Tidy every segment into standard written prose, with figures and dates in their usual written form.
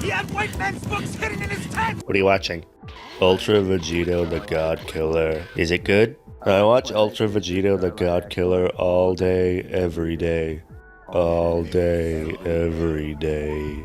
He had white men's books hidden in his tent! What are you watching? Ultra Vegito the God Killer. Is it good? I watch Ultra Vegito the God Killer all day, every day. All day, every day.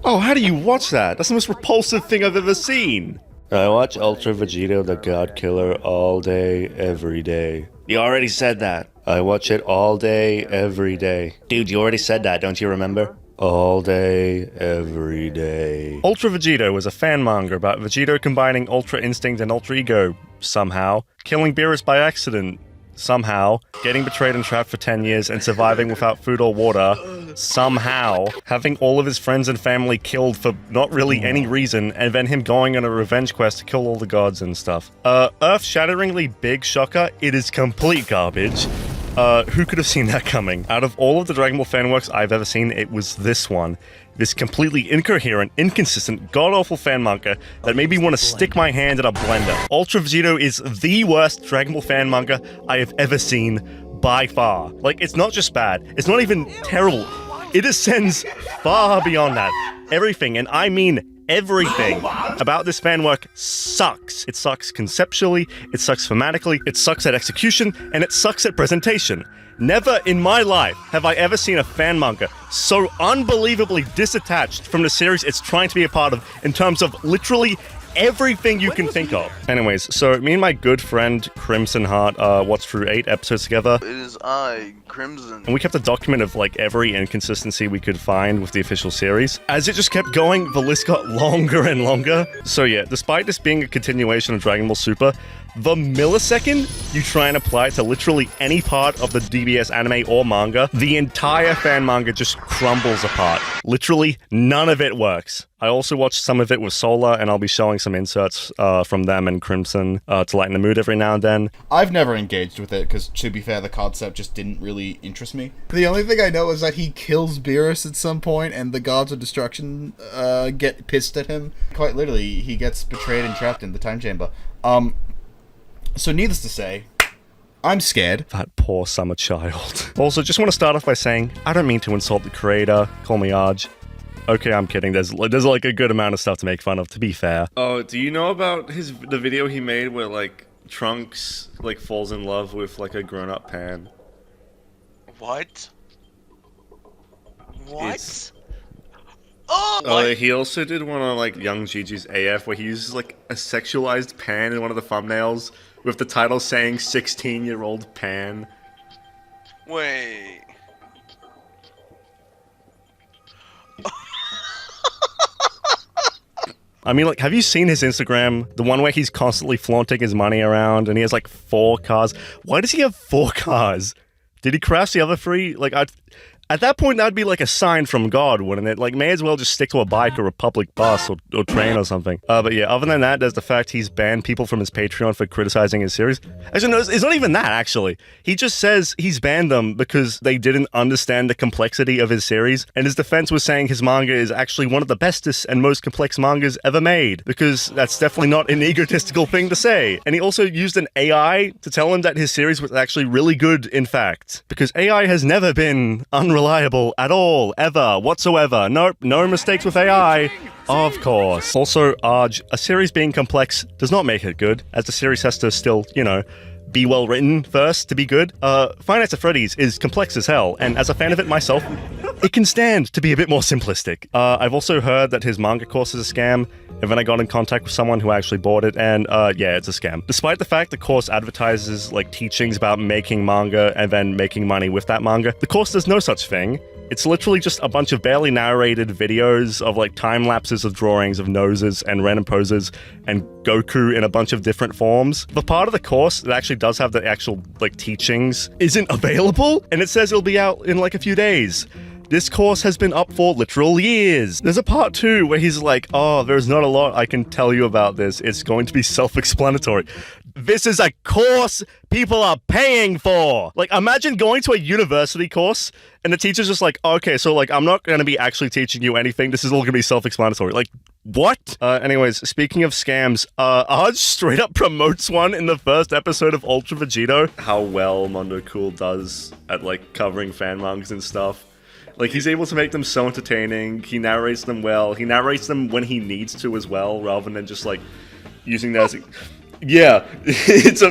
Oh, how do you watch that? That's the most repulsive thing I've ever seen. I watch Ultra Vegito the God Killer all day, every day. You already said that. I watch it all day, every day. Dude, you already said that, don't you remember? All day, every day. Ultra Vegito was a fan manga about Vegito combining Ultra Instinct and Ultra Ego, somehow. Killing Beerus by accident, somehow. Getting betrayed and trapped for 10 years and surviving without food or water, somehow. Having all of his friends and family killed for not really any reason, and then him going on a revenge quest to kill all the gods and stuff. Earth-shatteringly big shocker, it is complete garbage. Who could have seen that coming? Out of all of the Dragon Ball fan works I've ever seen, it was this one. This completely incoherent, inconsistent, god-awful fan manga that made me want to stick my hand in a blender. Ultra Vegito is the worst Dragon Ball fan manga I have ever seen, by far. Like, it's not just bad, it's not even terrible. It ascends far beyond that. Everything, and I mean everything about this fan work sucks. It sucks conceptually, it sucks thematically, it sucks at execution, and it sucks at presentation. Never in my life have I ever seen a fan manga so unbelievably disattached from the series it's trying to be a part of in terms of literally everything you can think of. Anyways, so me and my good friend Crimson Heart watched through 8 episodes together. It is I, Crimson. And we kept a document of like every inconsistency we could find with the official series. As it just kept going, the list got longer and longer. So yeah, despite this being a continuation of Dragon Ball Super, the millisecond you try and apply it to literally any part of the DBS anime or manga, the entire fan manga just crumbles apart. Literally, none of it works. I also watched some of it with Solar, and I'll be showing some inserts from them and Crimson to lighten the mood every now and then. I've never engaged with it, because to be fair, the concept just didn't really interest me. The only thing I know is that he kills Beerus at some point, and the gods of destruction get pissed at him. Quite literally, he gets betrayed and trapped in the time chamber. So needless to say, I'm scared. That poor summer child. Also, just want to start off by saying, I don't mean to insult the creator, call me Arj. Okay, I'm kidding. There's like a good amount of stuff to make fun of, to be fair. Oh, do you know about the video he made where like Trunks like falls in love with like a grown-up Pan? What? What? It's... Oh, he also did one on like Young Gigi's AF where he uses like a sexualized Pan in one of the thumbnails with the title saying 16-year-old Pan. Wait. I mean, like, have you seen his Instagram? The one where he's constantly flaunting his money around and he has like 4 cars. Why does he have 4 cars? Did he crash the other 3? Like, at that point, that'd be like a sign from God, wouldn't it? Like, may as well just stick to a bike or a public bus or train or something. But yeah, other than that, there's the fact he's banned people from his Patreon for criticizing his series. Actually, no, it's not even that, actually. He just says he's banned them because they didn't understand the complexity of his series, and his defense was saying his manga is actually one of the bestest and most complex mangas ever made, because that's definitely not an egotistical thing to say. And he also used an AI to tell him that his series was actually really good, in fact, because AI has never been unreliable at all, ever, whatsoever. Nope, no mistakes with AI. Of course. Also, Arj, a series being complex does not make it good, as the series has to still, you know, be well written first to be good. Five Nights at Freddy's is complex as hell, and as a fan of it myself, it can stand to be a bit more simplistic. I've also heard that his manga course is a scam, and then I got in contact with someone who actually bought it, and yeah, it's a scam. Despite the fact the course advertises like teachings about making manga and then making money with that manga, the course does no such thing. It's literally just a bunch of barely narrated videos of like time lapses of drawings of noses and random poses and Goku in a bunch of different forms. The part of the course that actually does have the actual like teachings isn't available, and it says it'll be out in like a few days. This course has been up for literal years. There's a part 2 where he's like, oh, there's not a lot I can tell you about this. It's going to be self-explanatory. This is a course people are paying for. Like, imagine going to a university course and the teacher's just like, okay, so like, I'm not going to be actually teaching you anything. This is all going to be self-explanatory. Like, what? Anyways, speaking of scams, Arj straight up promotes one in the first episode of Ultra Vegito. How well Mondo Cool does at like covering fan mangas and stuff. Like, he's able to make them so entertaining. He narrates them well. He narrates them when he needs to as well, rather than just, like, using that as a... Yeah, it's a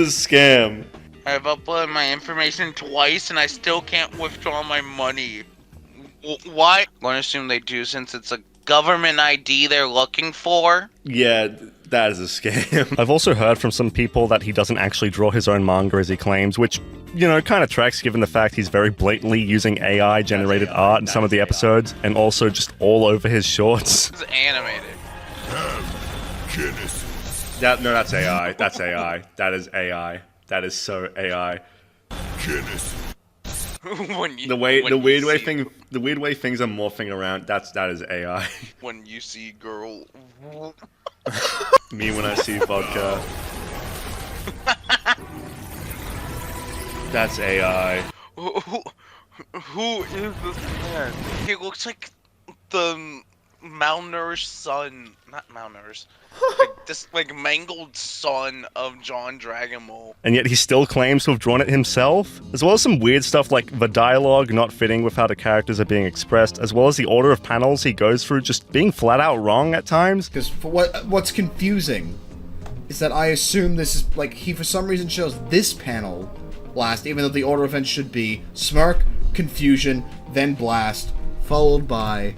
scam. I've uploaded my information twice and I still can't withdraw my money. Why? I'm going to assume they do since it's a government ID they're looking for. Yeah, that is a scam. I've also heard from some people that he doesn't actually draw his own manga as he claims, which, you know, kind of tracks given the fact he's very blatantly using AI-generated art in some of the episodes, and also just all over his shorts. It's animated. No, that's AI. That's AI. That is AI. That is so AI. The weird way things are morphing around. That is AI. When you see girl. Me when I see vodka. That's AI. Who is this man? He looks like the malnourished son, not malnourished, like this like mangled son of John Dragon Ball. And yet he still claims to have drawn it himself, as well as some weird stuff like the dialogue not fitting with how the characters are being expressed, as well as the order of panels he goes through just being flat out wrong at times. Because what's confusing is that I assume this is, like, he for some reason chose this panel last, even though the order of events should be smirk, confusion, then blast, followed by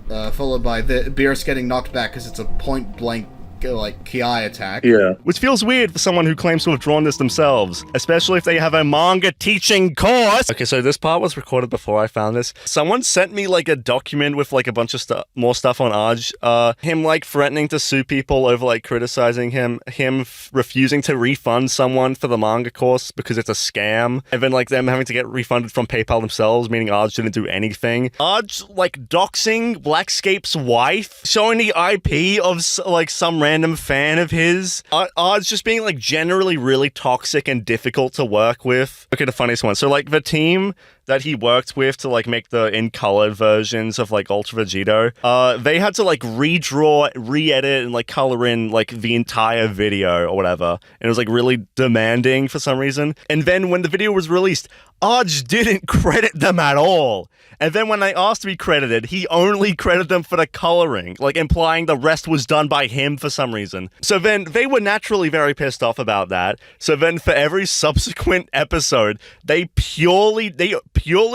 the Beerus getting knocked back because it's a point-blank, like, Ki attack. Yeah. Which feels weird for someone who claims to have drawn this themselves, especially if they have a manga teaching course. Okay, so this part was recorded before I found this. Someone sent me, like, a document with, like, a bunch of more stuff on Aj. Him, like, threatening to sue people over, like, criticizing him. Him refusing to refund someone for the manga course because it's a scam. And then, like, them having to get refunded from PayPal themselves, meaning Aj didn't do anything. Aj, like, doxing Blackscape's wife, showing the IP of, like, some random fan of his. Aj just being, like, generally really toxic and difficult to work with. Okay, the funniest one. So, like, the team that he worked with to, like, make the in-colored versions of, like, Ultra Vegito, they had to, like, redraw, re-edit, and, like, color in, like, the entire video or whatever. And it was, like, really demanding for some reason. And then when the video was released, Aj didn't credit them at all. And then when they asked to be credited, he only credited them for the coloring, like implying the rest was done by him for some reason. So then they were naturally very pissed off about that. So then for every subsequent episode, they purely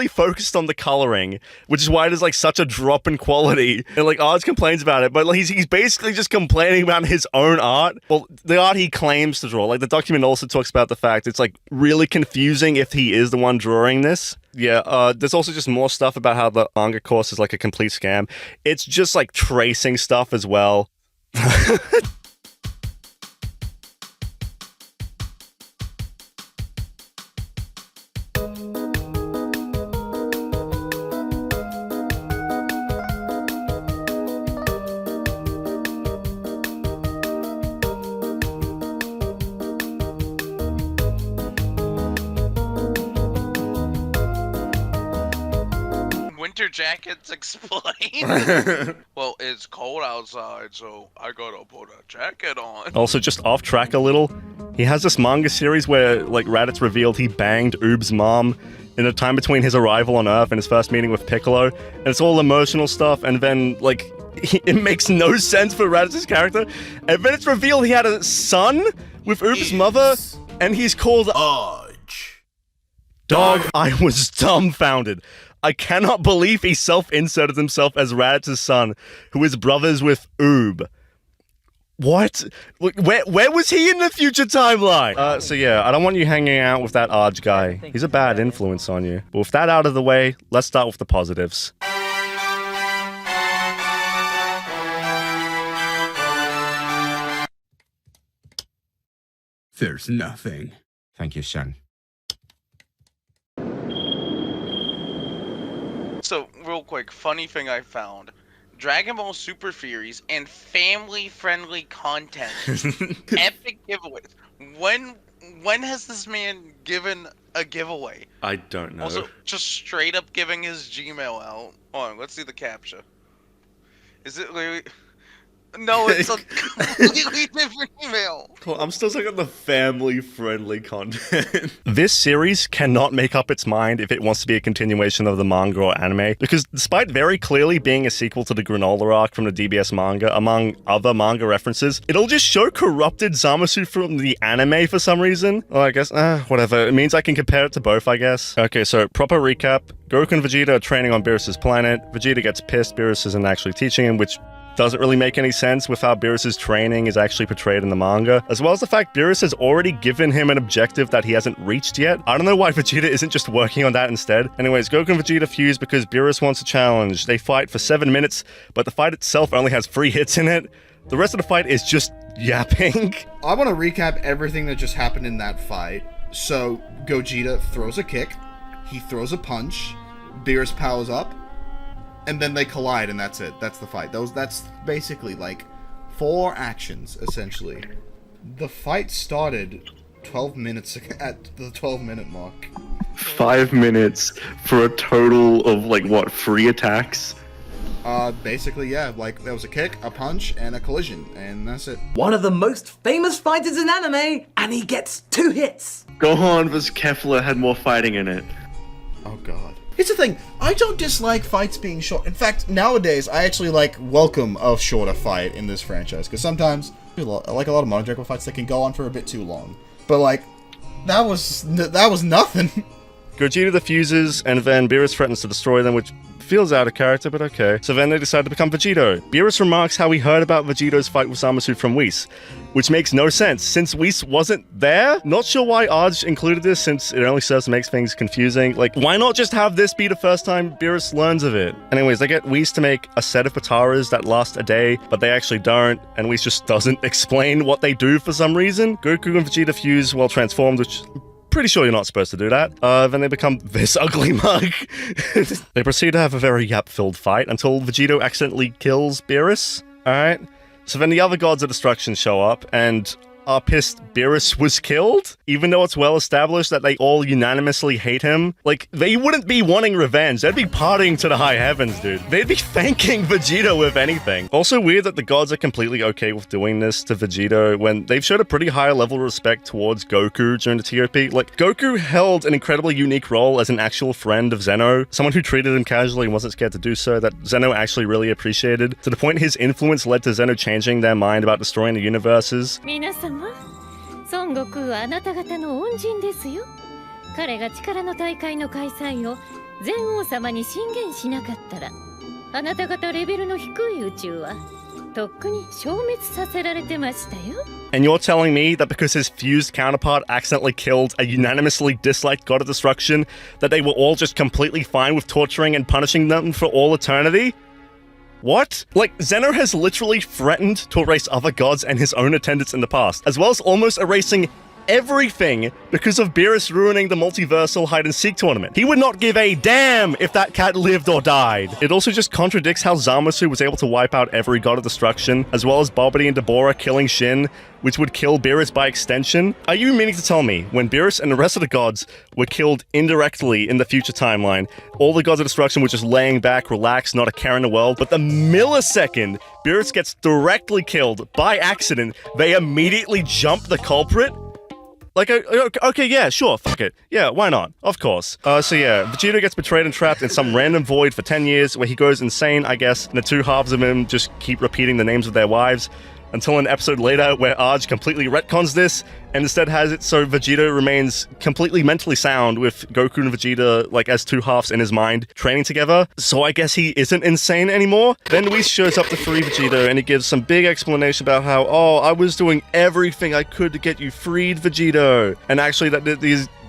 focused on the coloring, which is why there's like such a drop in quality. And like Aj complains about it, but like, he's basically just complaining about his own art. Well, the art he claims to draw. Like the document also talks about the fact it's like really confusing if he is the one drawing this. Yeah, there's also just more stuff about how the manga course is like a complete scam. It's just like tracing stuff as well. Jackets explain. Well, it's cold outside, so I gotta put a jacket on. Also, just off track a little, he has this manga series where, like, Raditz revealed he banged Oob's mom in the time between his arrival on Earth and his first meeting with Piccolo, and it's all emotional stuff, and then, like, it makes no sense for Raditz's character, and then it's revealed he had a son with Oob's mother, and he's called Aj. Dog, I was dumbfounded. I cannot believe he self-inserted himself as Raditz's son, who is brothers with Oob. What? Where was he in the future timeline? So yeah, I don't want you hanging out with that Aj guy. He's a bad influence on you. But with that out of the way, let's start with the positives. There's nothing. Thank you, son. So, real quick, funny thing I found. Dragon Ball Super Theories and family-friendly content. Epic giveaways. When has this man given a giveaway? I don't know. Also, just straight up giving his Gmail out. Hold on, let's see the captcha. Is it literally... No, it's a completely different email. Cool, I'm still stuck on the family-friendly content. This series cannot make up its mind if it wants to be a continuation of the manga or anime, because despite very clearly being a sequel to the Granola arc from the DBS manga, among other manga references, it'll just show corrupted Zamasu from the anime for some reason. Oh, I guess, whatever. It means I can compare it to both, I guess. Okay, so proper recap. Goku and Vegeta are training on Beerus' planet. Vegeta gets pissed Beerus isn't actually teaching him, which doesn't really make any sense with how Beerus' training is actually portrayed in the manga, as well as the fact Beerus has already given him an objective that he hasn't reached yet. I don't know why Vegeta isn't just working on that instead. Anyways, Goku and Vegeta fuse because Beerus wants a challenge. They fight for 7 minutes, but the fight itself only has 3 hits in it. The rest of the fight is just yapping. I want to recap everything that just happened in that fight. So, Gogeta throws a kick, he throws a punch, Beerus powers up, and then they collide, and that's it. That's the fight. That's basically like 4 actions, essentially. The fight started 12 minutes at the 12-minute mark. 5 minutes for a total of, like, what, 3 attacks? Basically, yeah. Like, there was a kick, a punch, and a collision, and that's it. One of the most famous fighters in anime, and he gets 2 hits. Gohan vs. Kefla had more fighting in it. Oh, God. Here's the thing, I don't dislike fights being short. In fact, nowadays, I actually welcome a shorter fight in this franchise, because sometimes, like a lot of Modern Dragon fights, they can go on for a bit too long. But, like, that was nothing. Gogeta defuses, and then Beerus threatens to destroy them, which feels out of character, but okay. So then they decide to become Vegito. Beerus remarks how he heard about Vegito's fight with Zamasu from Whis, which makes no sense, since Whis wasn't there? Not sure why Arj included this, since it only serves to make things confusing. Like, why not just have this be the first time Beerus learns of it? Anyways, they get Whis to make a set of Pataras that last a day, but they actually don't, and Whis just doesn't explain what they do for some reason. Goku and Vegeta fuse while transformed, which pretty sure you're not supposed to do that. Then they become this ugly mug. They proceed to have a very yap-filled fight until Vegito accidentally kills Beerus. Alright. So then the other gods of destruction show up and are pissed Beerus was killed, even though it's well established that they all unanimously hate him. Like, they wouldn't be wanting revenge. They'd be partying to the high heavens, dude. They'd be thanking Vegito if anything. Also weird that the gods are completely okay with doing this to Vegito when they've showed a pretty high level of respect towards Goku during the TOP. Like, Goku held an incredibly unique role as an actual friend of Zeno, someone who treated him casually and wasn't scared to do so, that Zeno actually really appreciated, to the point his influence led to Zeno changing their mind about destroying the universes. 皆様、孫悟空はあなた方の恩人ですよ。彼が力の大会の開催を全王様に進言しなかったら、あなた方レベルの低い宇宙はとっくに消滅させられてましたよ。And you're telling me that because his fused counterpart accidentally killed a unanimously disliked god of destruction, that they were all just completely fine with torturing and punishing them for all eternity? What? Like, Zeno has literally threatened to erase other gods and his own attendants in the past, as well as almost erasing everything because of Beerus ruining the multiversal hide-and-seek tournament. He would not give a damn if that cat lived or died. It also just contradicts how Zamasu was able to wipe out every god of destruction, as well as Bobbity and Deborah killing Shin, which would kill Beerus by extension. Are you meaning to tell me, when Beerus and the rest of the gods were killed indirectly in the future timeline, all the gods of destruction were just laying back, relaxed, not a care in the world, but the millisecond Beerus gets directly killed by accident, they immediately jump the culprit? Like, okay, yeah, sure, fuck it. Yeah, why not? Of course. So yeah, Vegito gets betrayed and trapped in some random void for 10 years where he goes insane, I guess, and the two halves of him just keep repeating the names of their wives, until an episode later where Arj completely retcons this and instead has it so Vegito remains completely mentally sound with Goku and Vegeta, like, as two halves in his mind, training together. So I guess he isn't insane anymore? Then Whis shows up to free Vegito and he gives some big explanation about how, oh, I was doing everything I could to get you freed, Vegito. And actually that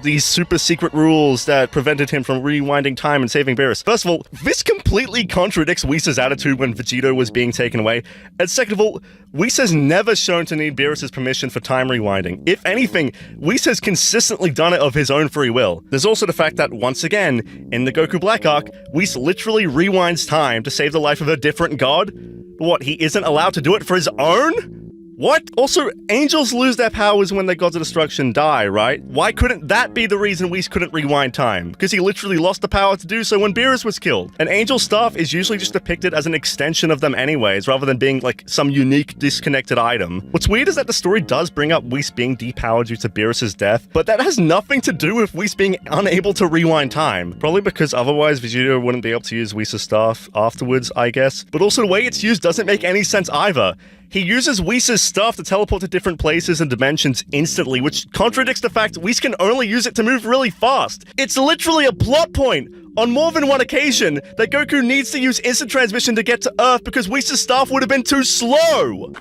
these super secret rules that prevented him from rewinding time and saving Beerus. First of all, this completely contradicts Whis' attitude when Vegito was being taken away. And second of all, Whis has never shown to need Beerus' permission for time rewinding. If anything, Whis has consistently done it of his own free will. There's also the fact that, once again, in the Goku Black arc, Whis literally rewinds time to save the life of a different god. What, he isn't allowed to do it for his own? What? Also, angels lose their powers when their gods of destruction die, right? Why couldn't that be the reason Whis couldn't rewind time? Because he literally lost the power to do so when Beerus was killed. An angel's staff is usually just depicted as an extension of them anyways, rather than being like some unique disconnected item. What's weird is that the story does bring up Whis being depowered due to Beerus' death, but that has nothing to do with Whis being unable to rewind time. Probably because otherwise Vegito wouldn't be able to use Whis' staff afterwards, I guess. But also the way it's used doesn't make any sense either. He uses Whis' stuff to teleport to different places and dimensions instantly, which contradicts the fact Whis can only use it to move really fast. It's literally a plot point on more than one occasion that Goku needs to use instant transmission to get to Earth because Whis' staff would have been too slow.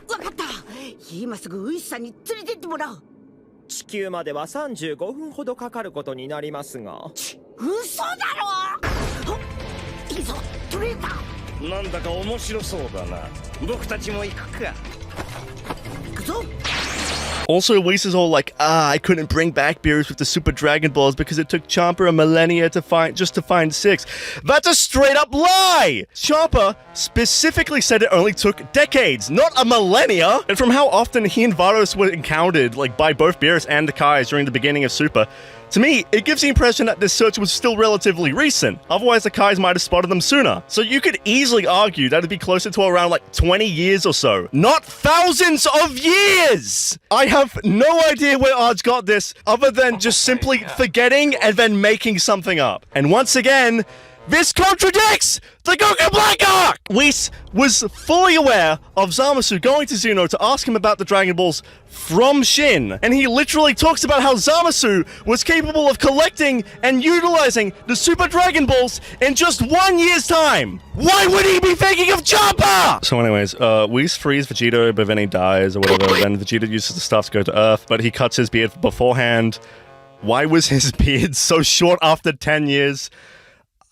今すぐウィスさんに連れてってもらう。地球までは35分ほどかかることになりますが。嘘だろ。いいぞ、トレーター。なんだか面白そうだな。僕たちも行くか。行くぞ。 Also, Whis is all like, I couldn't bring back Beerus with the Super Dragon Balls because it took Champa a millennia to find 6. That's a straight up lie! Champa specifically said it only took decades, not a millennia! And from how often he and Vados were encountered, like, by both Beerus and the Kais during the beginning of Super, to me, it gives the impression that this search was still relatively recent. Otherwise, the Kais might have spotted them sooner. So you could easily argue that it'd be closer to around like 20 years or so. Not thousands of years! I have no idea where Arj got this, other than just simply forgetting and then making something up. And once again, this contradicts the Goku Black Arc! Whis was fully aware of Zamasu going to Zuno to ask him about the Dragon Balls from Shin, and he literally talks about how Zamasu was capable of collecting and utilizing the Super Dragon Balls in just 1 year's time! Why would he be thinking of Champa? So anyways, Whis frees Vegito, but then he dies or whatever, then Vegeta uses the stuff to go to Earth, but he cuts his beard beforehand. Why was his beard so short after 10 years?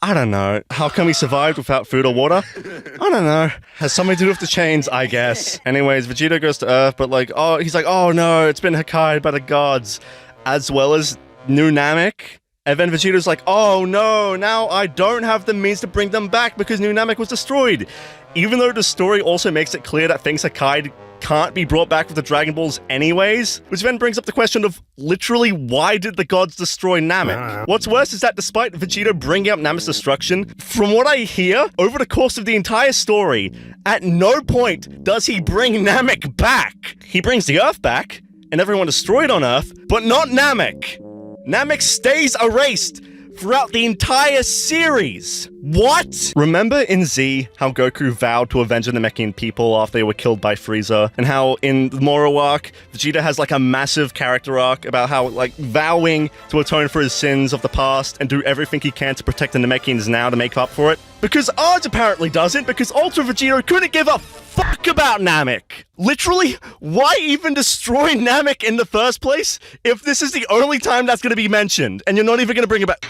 I don't know. How come he survived without food or water? I don't know. Has something to do with the chains, I guess. Anyways, Vegito goes to Earth, but like, he's like, oh no, it's been Hakkai'd by the gods, as well as New Namek. And then Vegeto's like, oh no, now I don't have the means to bring them back because New Namek was destroyed. Even though the story also makes it clear that things Hakkai'd can't be brought back with the Dragon Balls anyways, which then brings up the question of literally why did the gods destroy Namek? What's worse is that despite Vegito bringing up Namek's destruction, from what I hear, over the course of the entire story, at no point does he bring Namek back. He brings the Earth back, and everyone destroyed on Earth, but not Namek. Namek stays erased throughout the entire series. What? Remember in Z how Goku vowed to avenge the Namekian people after they were killed by Frieza, and how in the Moro arc, Vegeta has like a massive character arc about how like vowing to atone for his sins of the past and do everything he can to protect the Namekians now to make up for it? Because Arj apparently doesn't, because Ultra Vegito couldn't give a fuck about Namek. Literally, why even destroy Namek in the first place if this is the only time that's going to be mentioned and you're not even going to bring it back?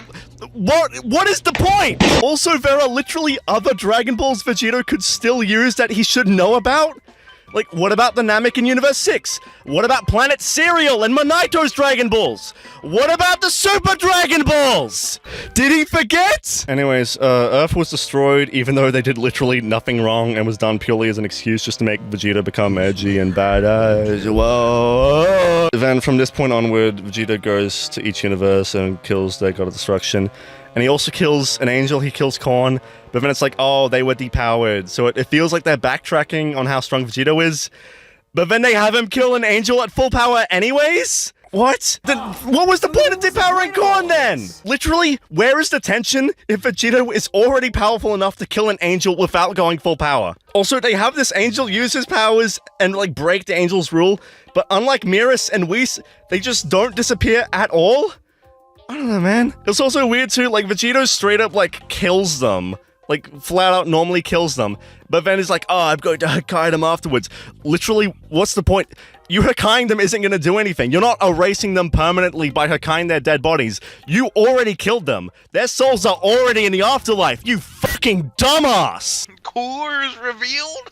What is the point? Also, there are literally other Dragon Balls Vegito could still use that he should know about. Like, what about the Namek in Universe 6? What about Planet Cereal and Monaito's Dragon Balls? What about the Super Dragon Balls? Did he forget? Anyways, Earth was destroyed even though they did literally nothing wrong and was done purely as an excuse just to make Vegeta become edgy and badass. Whoa. Then from this point onward, Vegeta goes to each universe and kills their god of destruction. And he also kills an angel, he kills Korn, but then it's like, oh, they were depowered. So it feels like they're backtracking on how strong Vegito is, but then they have him kill an angel at full power anyways? What? Then what was the point of depowering Korn then? Literally, where is the tension if Vegito is already powerful enough to kill an angel without going full power? Also, they have this angel use his powers and like break the angel's rule, but unlike Miras and Whis, they just don't disappear at all? I don't know, man. It's also weird too, like Vegito straight up like kills them. Like flat out normally kills them. But then he's like, oh, I'm going to Hakkai them afterwards. Literally, what's the point? You Hakkaiing them isn't going to do anything. You're not erasing them permanently by Hakkaiing their dead bodies. You already killed them. Their souls are already in the afterlife. You fucking dumbass! Cooler is revealed?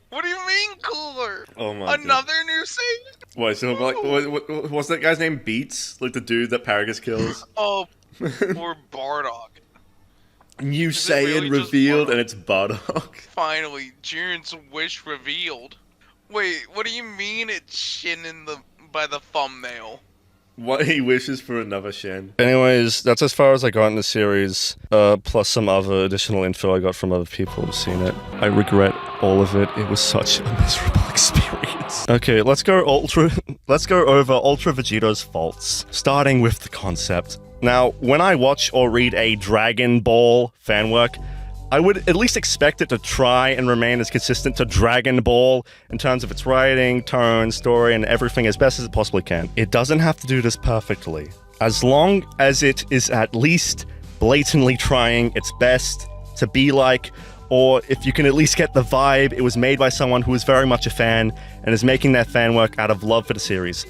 What do you mean cooler? Oh my Another new Saiyan? What, so like, what's that guy's name? Beats? Like the dude that Paragus kills? Oh, or Bardock. New Is it really Saiyan just revealed, Bardock? and it's Bardock. Finally, Jiren's wish revealed. Wait, what do you mean it's Shin by the thumbnail? What he wishes for another Shin. Anyways, that's as far as I got in the series, plus some other additional info I got from other people who've seen it. I regret all of it. It was such a miserable experience. Okay, let's go over Ultra Vegito's faults, starting with the concept. Now, when I watch or read a Dragon Ball fan work, I would at least expect it to try and remain as consistent to Dragon Ball in terms of its writing, tone, story, and everything as best as it possibly can. It doesn't have to do this perfectly. As long as it is at least blatantly trying its best to be like, or if you can at least get the vibe it was made by someone who is very much a fan and is making their fan work out of love for the series.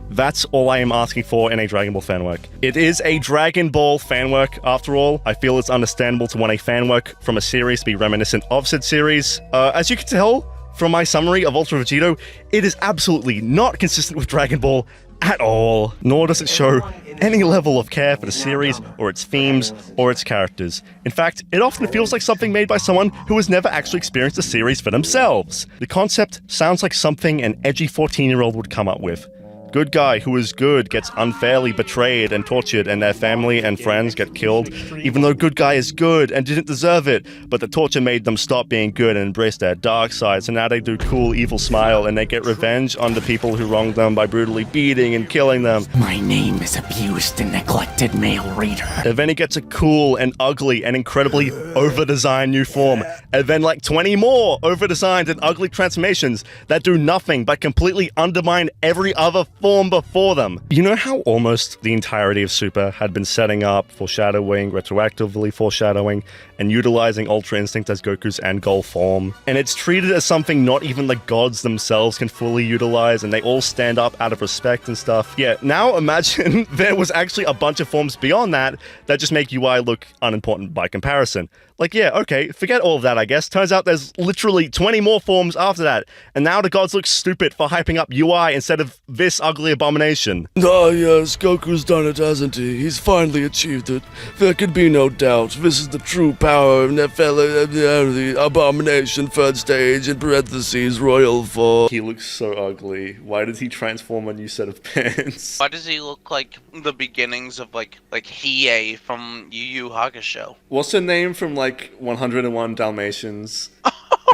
That's all I am asking for in a Dragon Ball fan work. It is a Dragon Ball fan work, after all. I feel it's understandable to want a fan work from a series to be reminiscent of said series. As you can tell from my summary of Ultra Vegito, it is absolutely not consistent with Dragon Ball at all, nor does it show any level of care for the series, or its themes, or its characters. In fact, it often feels like something made by someone who has never actually experienced the series for themselves. The concept sounds like something an edgy 14-year-old would come up with. Good guy who is good gets unfairly betrayed and tortured, and their family and friends get killed, even though good guy is good and didn't deserve it, but the torture made them stop being good and embrace their dark side, so now they do cool evil smile and they get revenge on the people who wronged them by brutally beating and killing them. My name is abused and neglected male reader. And then he gets a cool and ugly and incredibly over-designed new form, and then like 20 more over-designed and ugly transformations that do nothing but completely undermine every other form before them. You know how almost the entirety of Super had been setting up, foreshadowing, retroactively foreshadowing, and utilizing Ultra Instinct as Goku's end goal form? And it's treated as something not even the gods themselves can fully utilize, and they all stand up out of respect and stuff. Yeah, now imagine there was actually a bunch of forms beyond that just make UI look unimportant by comparison. Like, yeah, okay, forget all of that, I guess. Turns out there's literally 20 more forms after that, and now the gods look stupid for hyping up UI instead of this ugly abomination. Ah, yes, Goku's done it, hasn't he? He's finally achieved it. There can be no doubt. This is the true power of the abomination, third stage, in parentheses, royal form. He looks so ugly. Why did he transform a new set of pants? Why does he look like the beginnings of like Hiei from Yu Yu Hakusho? What's her name from like 101 Dalmatians?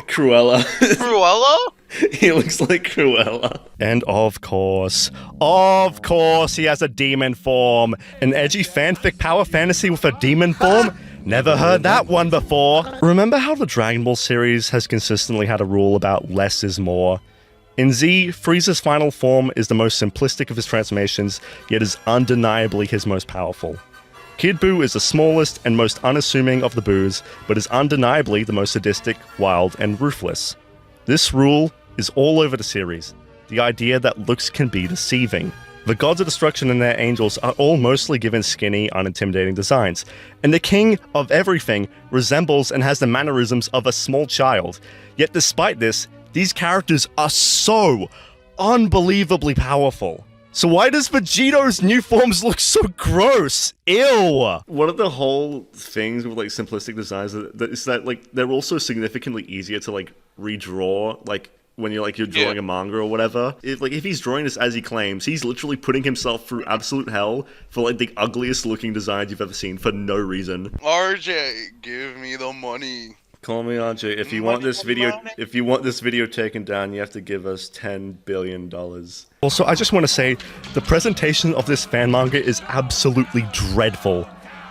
Cruella. Cruella? He looks like Cruella. And of course, he has a demon form. An edgy fanfic power fantasy with a demon form? Never heard that one before. Remember how the Dragon Ball series has consistently had a rule about less is more? In Z, Frieza's final form is the most simplistic of his transformations, yet is undeniably his most powerful. Kid Buu is the smallest and most unassuming of the Boos, but is undeniably the most sadistic, wild, and ruthless. This rule is all over the series, the idea that looks can be deceiving. The gods of destruction and their angels are all mostly given skinny, unintimidating designs, and the king of everything resembles and has the mannerisms of a small child. Yet despite this, these characters are so unbelievably powerful. So why does Vegito's new forms look so gross? Ew! One of the whole things with like simplistic designs is that like they're also significantly easier to like redraw, like when you're drawing a manga or whatever. If he's drawing this as he claims, he's literally putting himself through absolute hell for like the ugliest looking designs you've ever seen for no reason. RJ, give me the money. Call me RJ. If you want this video taken down, you have to give us $10 billion. Also, I just want to say, the presentation of this fan manga is absolutely dreadful.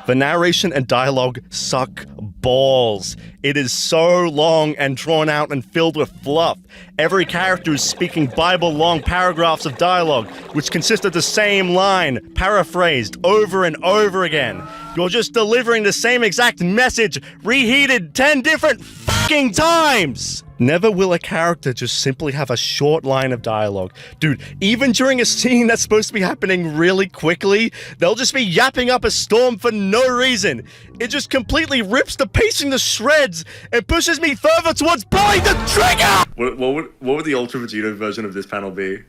The narration and dialogue suck balls. It is so long and drawn out and filled with fluff. Every character is speaking Bible-long paragraphs of dialogue, which consist of the same line, paraphrased over and over again. You're just delivering the same exact message, reheated 10 different fucking times! Never will a character just simply have a short line of dialogue. Dude, even during a scene that's supposed to be happening really quickly, they'll just be yapping up a storm for no reason. It just completely rips the pacing to shreds and pushes me further towards pulling the trigger! What would the Ultra Vegito version of this panel be?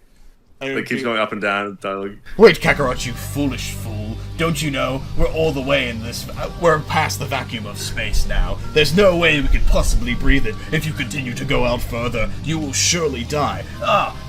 It keeps going up and down dialogue. Wait, Kakarot, you foolish fool. Don't you know, we're all the way in this... we're past the vacuum of space now. There's no way we could possibly breathe it. If you continue to go out further, you will surely die.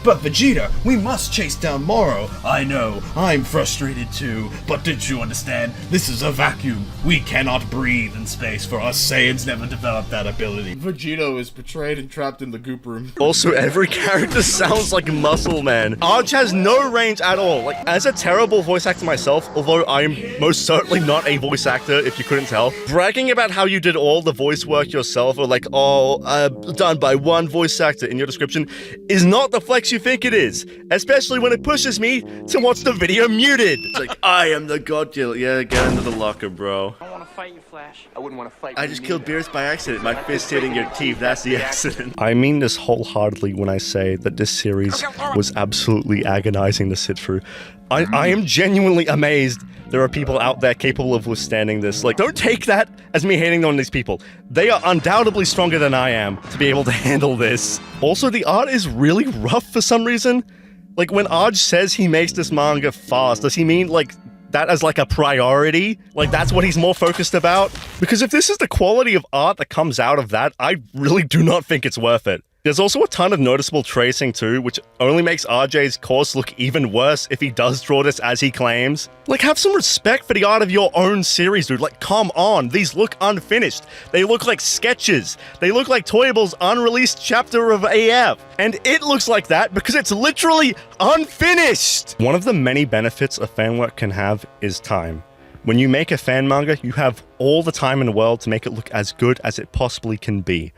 But Vegeta, we must chase down Moro. I know, I'm frustrated too, but did you understand? This is a vacuum. We cannot breathe in space, for us Saiyans never developed that ability. Vegito is betrayed and trapped in the goop room. Also, every character sounds like Muscle Man. Arch has no range at all. Like, as a terrible voice actor myself, although I'm most certainly not a voice actor, if you couldn't tell, bragging about how you did all the voice work yourself, or like, done by one voice actor in your description, is not the flex you think it is. Especially when it pushes me to watch the video muted. It's like, I am the god killer. Yeah, get into the locker, bro. I don't want to fight you, Flash. I wouldn't want to fight you. I just killed Beerus by accident. My fist hitting your teeth, that's the accident. I mean this wholeheartedly when I say that this series was absolutely agonizing to sit through. I am genuinely amazed there are people out there capable of withstanding this. Like, don't take that as me hating on these people. They are undoubtedly stronger than I am to be able to handle this. Also, the art is really rough for some reason. Like, when Arj says he makes this manga fast, does he mean, like, that as, like, a priority? Like, that's what he's more focused about? Because if this is the quality of art that comes out of that, I really do not think it's worth it. There's also a ton of noticeable tracing too, which only makes RJ's course look even worse if he does draw this as he claims. Like, have some respect for the art of your own series, dude. Like, come on, these look unfinished. They look like sketches. They look like Toyable's unreleased chapter of AF. And it looks like that because it's literally unfinished! One of the many benefits a fan work can have is time. When you make a fan manga, you have all the time in the world to make it look as good as it possibly can be.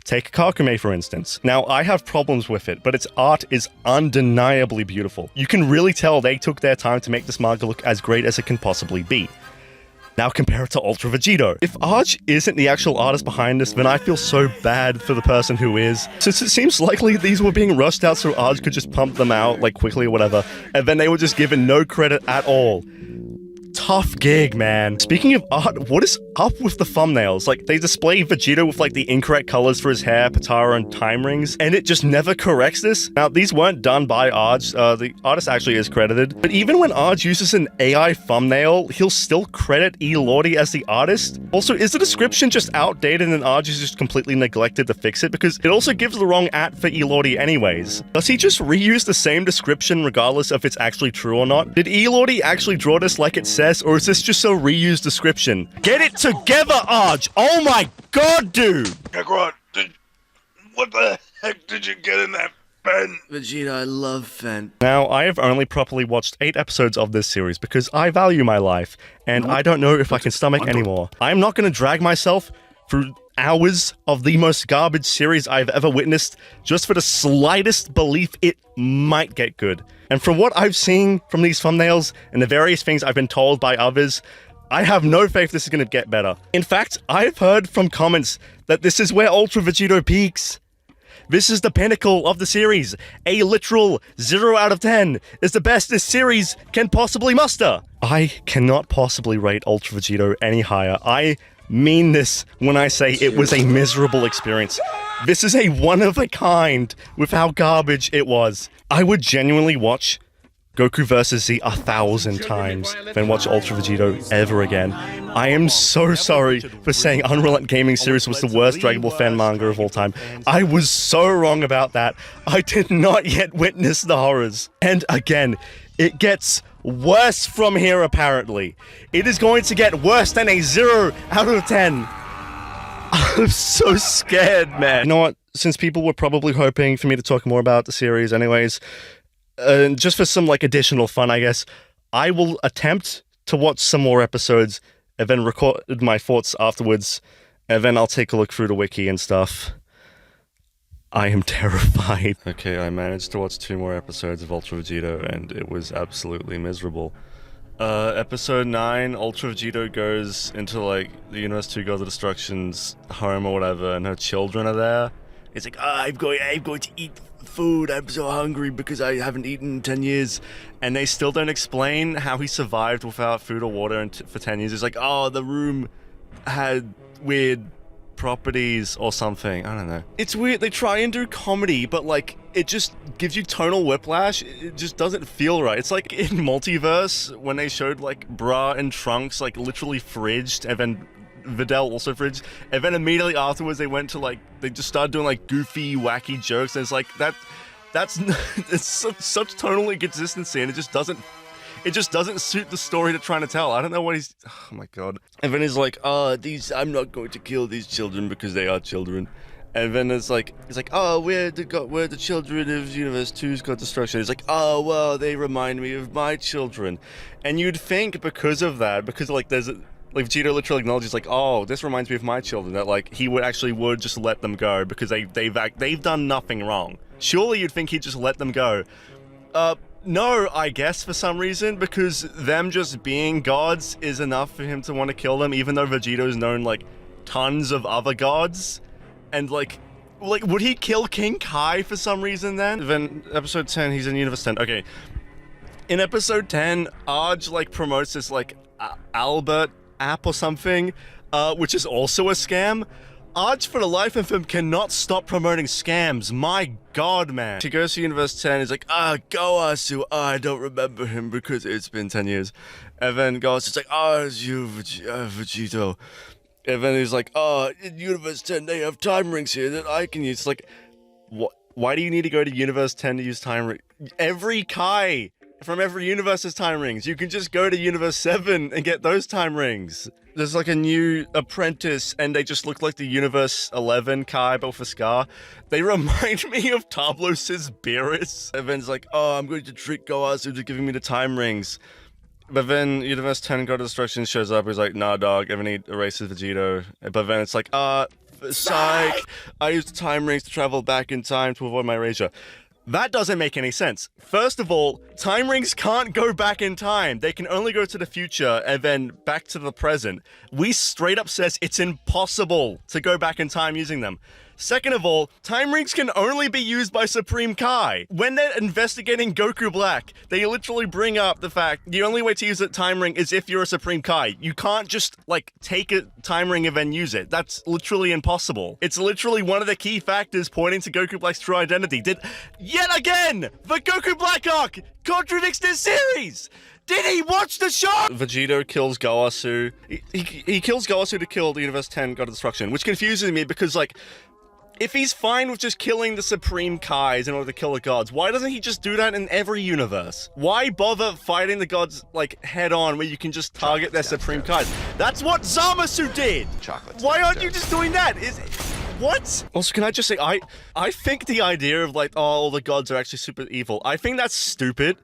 Take Kakume, for instance. Now, I have problems with it, but its art is undeniably beautiful. You can really tell they took their time to make this manga look as great as it can possibly be. Now compare it to Ultra Vegito. If Arch isn't the actual artist behind this, then I feel so bad for the person who is. Since it seems likely these were being rushed out so Arch could just pump them out, like, quickly or whatever, and then they were just given no credit at all. Tough gig, man. Speaking of art, what is up with the thumbnails? Like, they display Vegito with, like, the incorrect colors for his hair, Patara, and time rings, and it just never corrects this. Now, these weren't done by Arj. The artist actually is credited. But even when Arj uses an AI thumbnail, he'll still credit E. Lordi as the artist. Also, is the description just outdated and Arj is just completely neglected to fix it? Because it also gives the wrong @ for E. Lordi anyways. Does he just reuse the same description regardless if it's actually true or not? Did E. Lordi actually draw this like it says, or is this just a reused description? Get it together, Arj! Oh my god, dude! Kakarot, what the heck did you get in that pen? Vegeta, I love Fen. Now, I have only properly watched 8 episodes of this series because I value my life, and I don't know if I can stomach anymore. I'm not gonna drag myself through hours of the most garbage series I've ever witnessed just for the slightest belief it might get good. And from what I've seen from these thumbnails and the various things I've been told by others, I have no faith this is going to get better. In fact, I've heard from comments that this is where Ultra Vegito peaks. This is the pinnacle of the series. A literal 0 out of 10 is the best this series can possibly muster. I cannot possibly rate Ultra Vegito any higher. I mean this when I say it was a miserable experience. This is a one of a kind with how garbage it was. I would genuinely watch Goku vs. Z 1,000 times than watch Ultra Vegito ever again. I am so sorry for saying Unrelenting Gaming Series was the worst Dragon Ball fan manga of all time. I was so wrong about that. I did not yet witness the horrors. And again, it gets worse from here apparently. It is going to get worse than a 0 out of 10. I'm so scared, man. You know what? Since people were probably hoping for me to talk more about the series anyways, just for some, like, additional fun, I guess, I will attempt to watch some more episodes and then record my thoughts afterwards, and then I'll take a look through the wiki and stuff. I am terrified. Okay, I managed to watch 2 more episodes of Ultra Vegito, and it was absolutely miserable. Episode 9, Ultra Vegito goes into, like, the Universe 2 Gods of Destruction's home or whatever, and her children are there. It's like, I'm going to eat food, I'm so hungry because I haven't eaten in 10 years. And they still don't explain how he survived without food or water for 10 years. It's like, oh, the room had weird properties or something. I don't know. It's weird. They try and do comedy, but, like, it just gives you tonal whiplash. It just doesn't feel right. It's like in Multiverse when they showed like Bra and Trunks like literally fridged, and then Videl also fridged, and then immediately afterwards they went to like, they just started doing like goofy, wacky jokes, and it's like that's it's such tonal inconsistency, and it just doesn't suit the story they're trying to tell. I don't know what he's... Oh my god. And then he's like, I'm not going to kill these children because they are children. And then he's like, we're the children of Universe 2's God Destruction. He's like, oh, well, they remind me of my children. And you'd think because of that, because like there's like Vegito literally acknowledges like, oh, this reminds me of my children, that like he would just let them go because they've done nothing wrong. Surely you'd think he'd just let them go. No, I guess for some reason, because them just being gods is enough for him to want to kill them, even though Vegito's known like tons of other gods. And like would he kill King Kai for some reason then? Then episode 10, he's in Universe 10. Okay. In episode 10, Arj like promotes this like Albert app or something, which is also a scam. Arj, for the life of him, cannot stop promoting scams. My god, man. He goes to Universe 10, he's like, Goasu, I don't remember him because it's been 10 years. And then Goasu's like, it's you, Vegito. And then he's like, in Universe 10, they have time rings here that I can use. It's like, what? Why do you need to go to Universe 10 to use time rings? Every Kai from every universe has time rings. You can just go to Universe 7 and get those time rings. There's like a new apprentice, and they just look like the Universe 11 Kai, but for Scar. They remind me of Tablos' Beerus. And then it's like, I'm going to trick Goasu into giving me the time rings. But then Universe 10 God of Destruction shows up, he's like, nah, dog, and then he erases Vegito. But then it's like, psych! I used the time rings to travel back in time to avoid my erasure. That doesn't make any sense. First of all, time rings can't go back in time. They can only go to the future and then back to the present. Whis straight up says it's impossible to go back in time using them. Second of all, time rings can only be used by Supreme Kai. When they're investigating Goku Black, they literally bring up the fact the only way to use a time ring is if you're a Supreme Kai. You can't just, like, take a time ring and then use it. That's literally impossible. It's literally one of the key factors pointing to Goku Black's true identity. Yet again, the Goku Black arc contradicts this series! Did he watch the show? Vegito kills Goasu. He kills Goasu to kill the Universe 10 God of Destruction, which confuses me because, like, if he's fine with just killing the Supreme Kais in order to kill the gods, why doesn't he just do that in every universe? Why bother fighting the gods, like, head-on where you can just target their Supreme Kais? That's what Zamasu did! Why aren't you just doing that? What? Also, can I just say, I think the idea of, like, all the gods are actually super evil, I think that's stupid.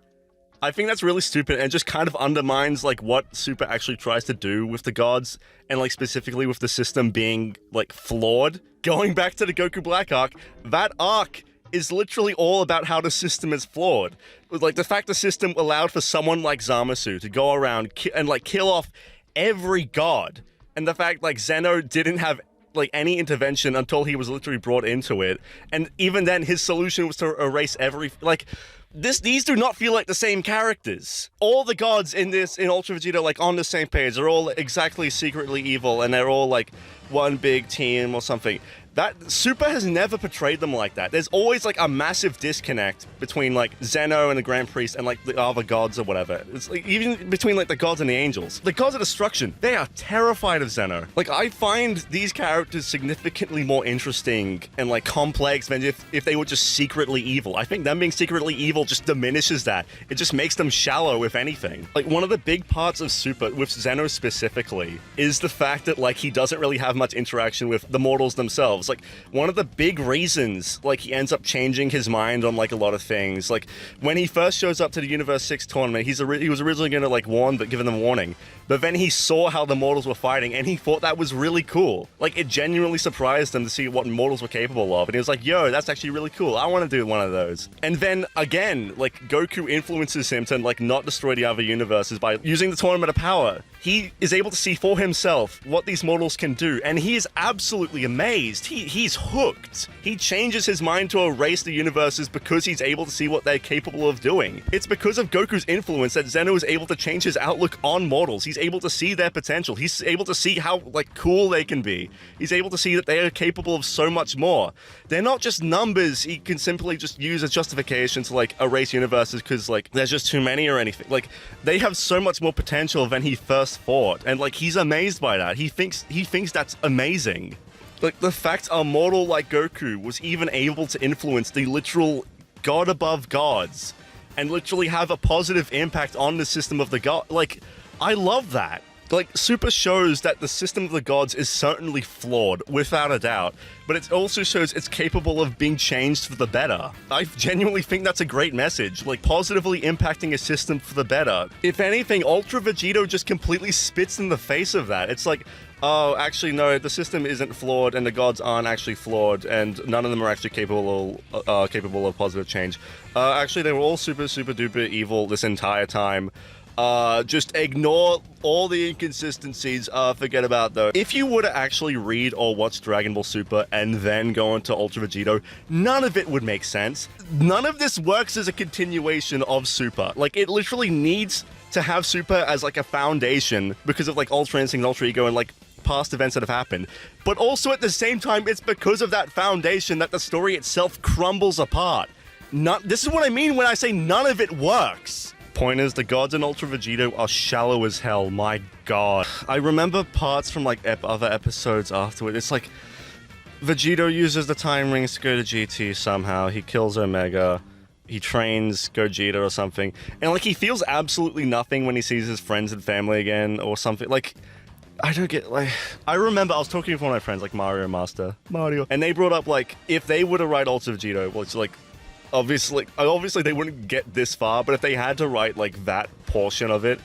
I think that's really stupid and just kind of undermines, like, what Super actually tries to do with the gods, and, like, specifically with the system being, like, flawed. Going back to the Goku Black arc, that arc is literally all about how the system is flawed. Like, the fact the system allowed for someone like Zamasu to go around and, like, kill off every god, and the fact, like, Zeno didn't have, like, any intervention until he was literally brought into it, and even then, his solution was to erase like, these do not feel like the same characters. All the gods in Ultra Vegeta, like, on the same page, they're all exactly secretly evil, and they're all, like, one big team or something. That Super has never portrayed them like that. There's always, like, a massive disconnect between, like, Zeno and the Grand Priest and, like, the other gods or whatever. It's like even between, like, the gods and the angels. The gods of destruction, they are terrified of Zeno. Like, I find these characters significantly more interesting and, like, complex than if they were just secretly evil. I think them being secretly evil just diminishes that. It just makes them shallow, if anything. Like, one of the big parts of Super, with Zeno specifically, is the fact that, like, he doesn't really have much interaction with the mortals themselves. Like, one of the big reasons, like, he ends up changing his mind on, like, a lot of things. Like, when he first shows up to the Universe 6 tournament, he was originally going to, like, give them warning. But then he saw how the mortals were fighting, and he thought that was really cool. Like, it genuinely surprised him to see what mortals were capable of. And he was like, yo, that's actually really cool. I want to do one of those. And then, again, like, Goku influences him to, like, not destroy the other universes by using the Tournament of Power. He is able to see for himself what these mortals can do, and he is absolutely amazed. He's hooked. He changes his mind to erase the universes because he's able to see what they're capable of doing. It's because of Goku's influence that Zeno is able to change his outlook on mortals. He's able to see their potential. He's able to see how, like, cool they can be. He's able to see that they are capable of so much more. They're not just numbers he can simply just use as justification to, like, erase universes because, like, there's just too many or anything. Like, they have so much more potential than he first thought, and, like, he's amazed by that. He thinks that's amazing. Like, the fact a mortal like Goku was even able to influence the literal god above gods and literally have a positive impact on the system of the god. Like, I love that. Like, Super shows that the system of the gods is certainly flawed, without a doubt, but it also shows it's capable of being changed for the better. I genuinely think that's a great message, like, positively impacting a system for the better. If anything, Ultra Vegito just completely spits in the face of that. It's like, oh, actually, no, the system isn't flawed, and the gods aren't actually flawed, and none of them are actually capable of positive change. Actually, they were all super, super duper evil this entire time. Just ignore all the inconsistencies, forget about those. If you were to actually read or watch Dragon Ball Super and then go into Ultra Vegito, none of it would make sense. None of this works as a continuation of Super. Like, it literally needs to have Super as, like, a foundation because of, like, Ultra Instinct, Ultra Ego, and, like, past events that have happened. But also at the same time, it's because of that foundation that the story itself crumbles apart. This is what I mean when I say none of it works. Point is, the gods in Ultra Vegito are shallow as hell, my god. I remember parts from, like, other episodes afterward. It's like, Vegito uses the time rings to go to GT somehow, he kills Omega, he trains Gogeta or something, and, like, he feels absolutely nothing when he sees his friends and family again or something. Like, I don't get, like, I remember I was talking with one of my friends, like Mario Mario, and they brought up, like, if they were to write Ultra Vegito, well, it's like, obviously they wouldn't get this far, but if they had to write, like, that portion of it,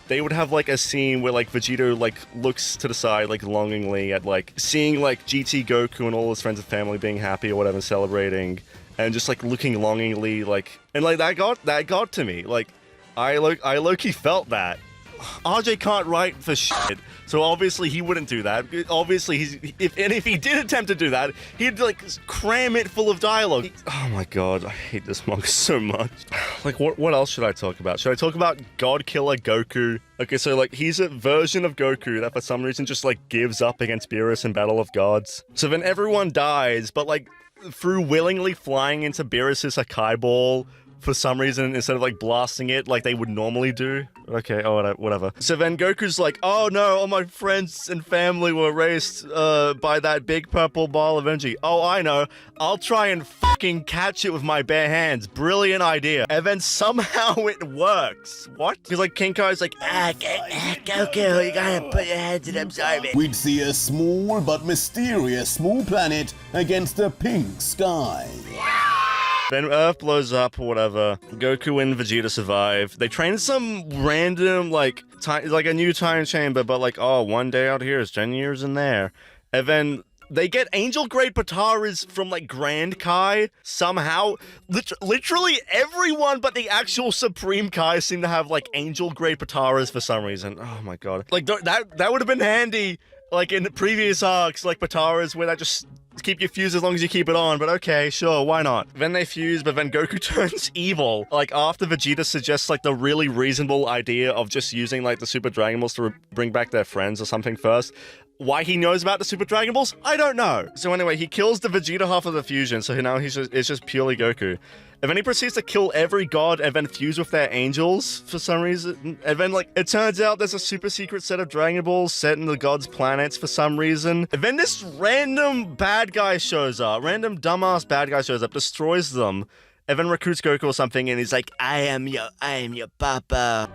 they would have, like, a scene where, like, Vegito, like, looks to the side, like, longingly at, like, seeing, like, GT Goku and all his friends and family being happy or whatever, celebrating, and just, like, looking longingly, like, and, like, that got to me. Like, I low-key felt that. RJ can't write for shit, so obviously he wouldn't do that. Obviously, if he did attempt to do that, he'd, like, cram it full of dialogue. Oh my god, I hate this manga so much. Like, what else should I talk about? Should I talk about God Killer Goku? Okay, so, like, he's a version of Goku that for some reason just, like, gives up against Beerus in Battle of Gods. So then everyone dies, but, like, through willingly flying into Beerus' Hakai Ball, for some reason, instead of, like, blasting it like they would normally do. Okay, oh, whatever. So then Goku's like, oh no, all my friends and family were erased by that big purple ball of energy. Oh, I know. I'll try and fucking catch it with my bare hands. Brilliant idea. And then somehow it works. What? Because, like, Kinkai's like, Goku, you gotta put your hands in absorb it. We'd see a small but mysterious small planet against a pink sky. Then Earth blows up or whatever. Goku and Vegeta survive. They train some random, like a new time chamber, but, like, oh, one day out here is 10 years in there. And then they get angel grade Pataras from, like, Grand Kai somehow. Literally everyone but the actual Supreme Kai seem to have, like, angel grade Pataras for some reason. Oh my god. Like, that would have been handy, like, in the previous arcs, like Pataras, where that just keep you fused as long as you keep it on, but okay, sure, why not? Then they fuse, but then Goku turns evil. Like, after Vegeta suggests, like, the really reasonable idea of just using, like, the Super Dragon Balls to bring back their friends or something first. Why he knows about the Super Dragon Balls? I don't know. So anyway, he kills the Vegeta half of the fusion, so now it's just purely Goku. And then he proceeds to kill every god and then fuse with their angels for some reason. And then, like, it turns out there's a super secret set of Dragon Balls set in the gods' planets for some reason. And then this random bad guy shows up. Random dumbass bad guy shows up, destroys them, and then recruits Goku or something, and he's like, I am your papa.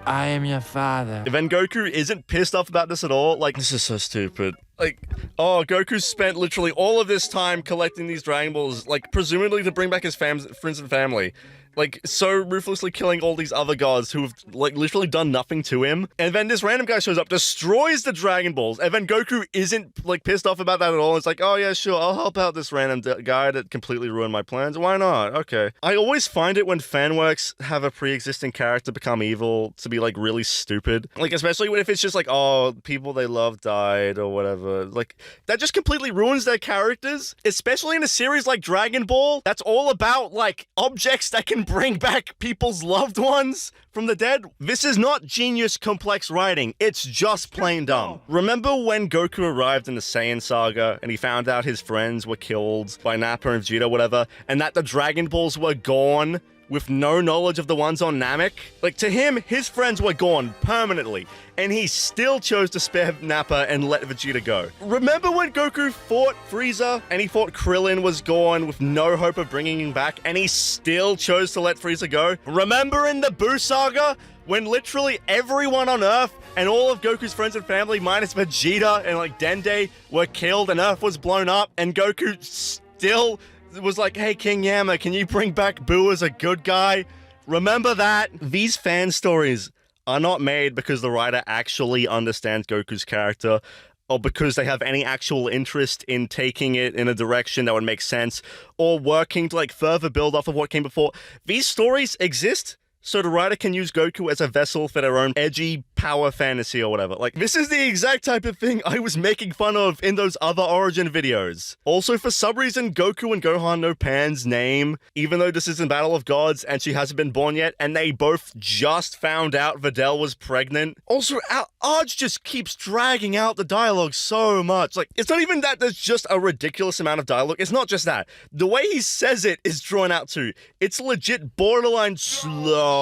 I am your father. And then Goku isn't pissed off about this at all. Like, this is so stupid. Like, oh, Goku spent literally all of this time collecting these Dragon Balls, like, presumably to bring back his friends and family. Like, so ruthlessly killing all these other gods who have, like, literally done nothing to him. And then this random guy shows up, destroys the Dragon Balls, and then Goku isn't, like, pissed off about that at all. It's like, oh yeah, sure, I'll help out this random guy that completely ruined my plans. Why not? Okay. I always find it when fanworks have a pre-existing character become evil to be, like, really stupid. Like, especially if it's just like, oh, people they love died or whatever. Like, that just completely ruins their characters, especially in a series like Dragon Ball that's all about, like, objects that can can bring back people's loved ones from the dead? This is not genius complex writing. It's just plain dumb. Remember when Goku arrived in the Saiyan saga and he found out his friends were killed by Nappa and Vegito, whatever, and that the Dragon Balls were gone with no knowledge of the ones on Namek? Like, to him, his friends were gone permanently, and he still chose to spare Nappa and let Vegeta go. Remember when Goku fought Frieza, and he thought Krillin was gone with no hope of bringing him back, and he still chose to let Frieza go? Remember in the Buu saga, when literally everyone on Earth and all of Goku's friends and family, minus Vegeta and like Dende, were killed and Earth was blown up, and Goku still was like, hey, King Yama, can you bring back Buu as a good guy? Remember that? These fan stories are not made because the writer actually understands Goku's character or because they have any actual interest in taking it in a direction that would make sense or working to like further build off of what came before. These stories exist so the writer can use Goku as a vessel for their own edgy power fantasy or whatever. Like, this is the exact type of thing I was making fun of in those other Origin videos. Also, for some reason, Goku and Gohan know Pan's name, even though this is in Battle of Gods and she hasn't been born yet, and they both just found out Videl was pregnant. Also, Arj just keeps dragging out the dialogue so much. Like, it's not even that there's just a ridiculous amount of dialogue. It's not just that. The way he says it is drawn out too. It's legit borderline slow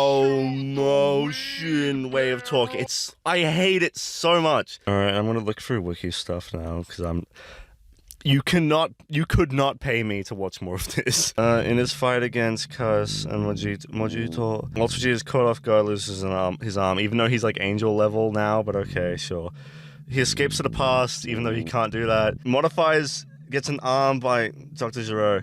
motion way of talking. I hate it so much. Alright, I'm gonna look through wiki stuff now, because you could not pay me to watch more of this. In his fight against Cuz and Mojito, Ultra Vegeta is caught off guard, loses his arm, even though he's like angel level now, but okay, sure. He escapes to the past, even though he can't do that. Modifies, gets an arm by Dr. Gero.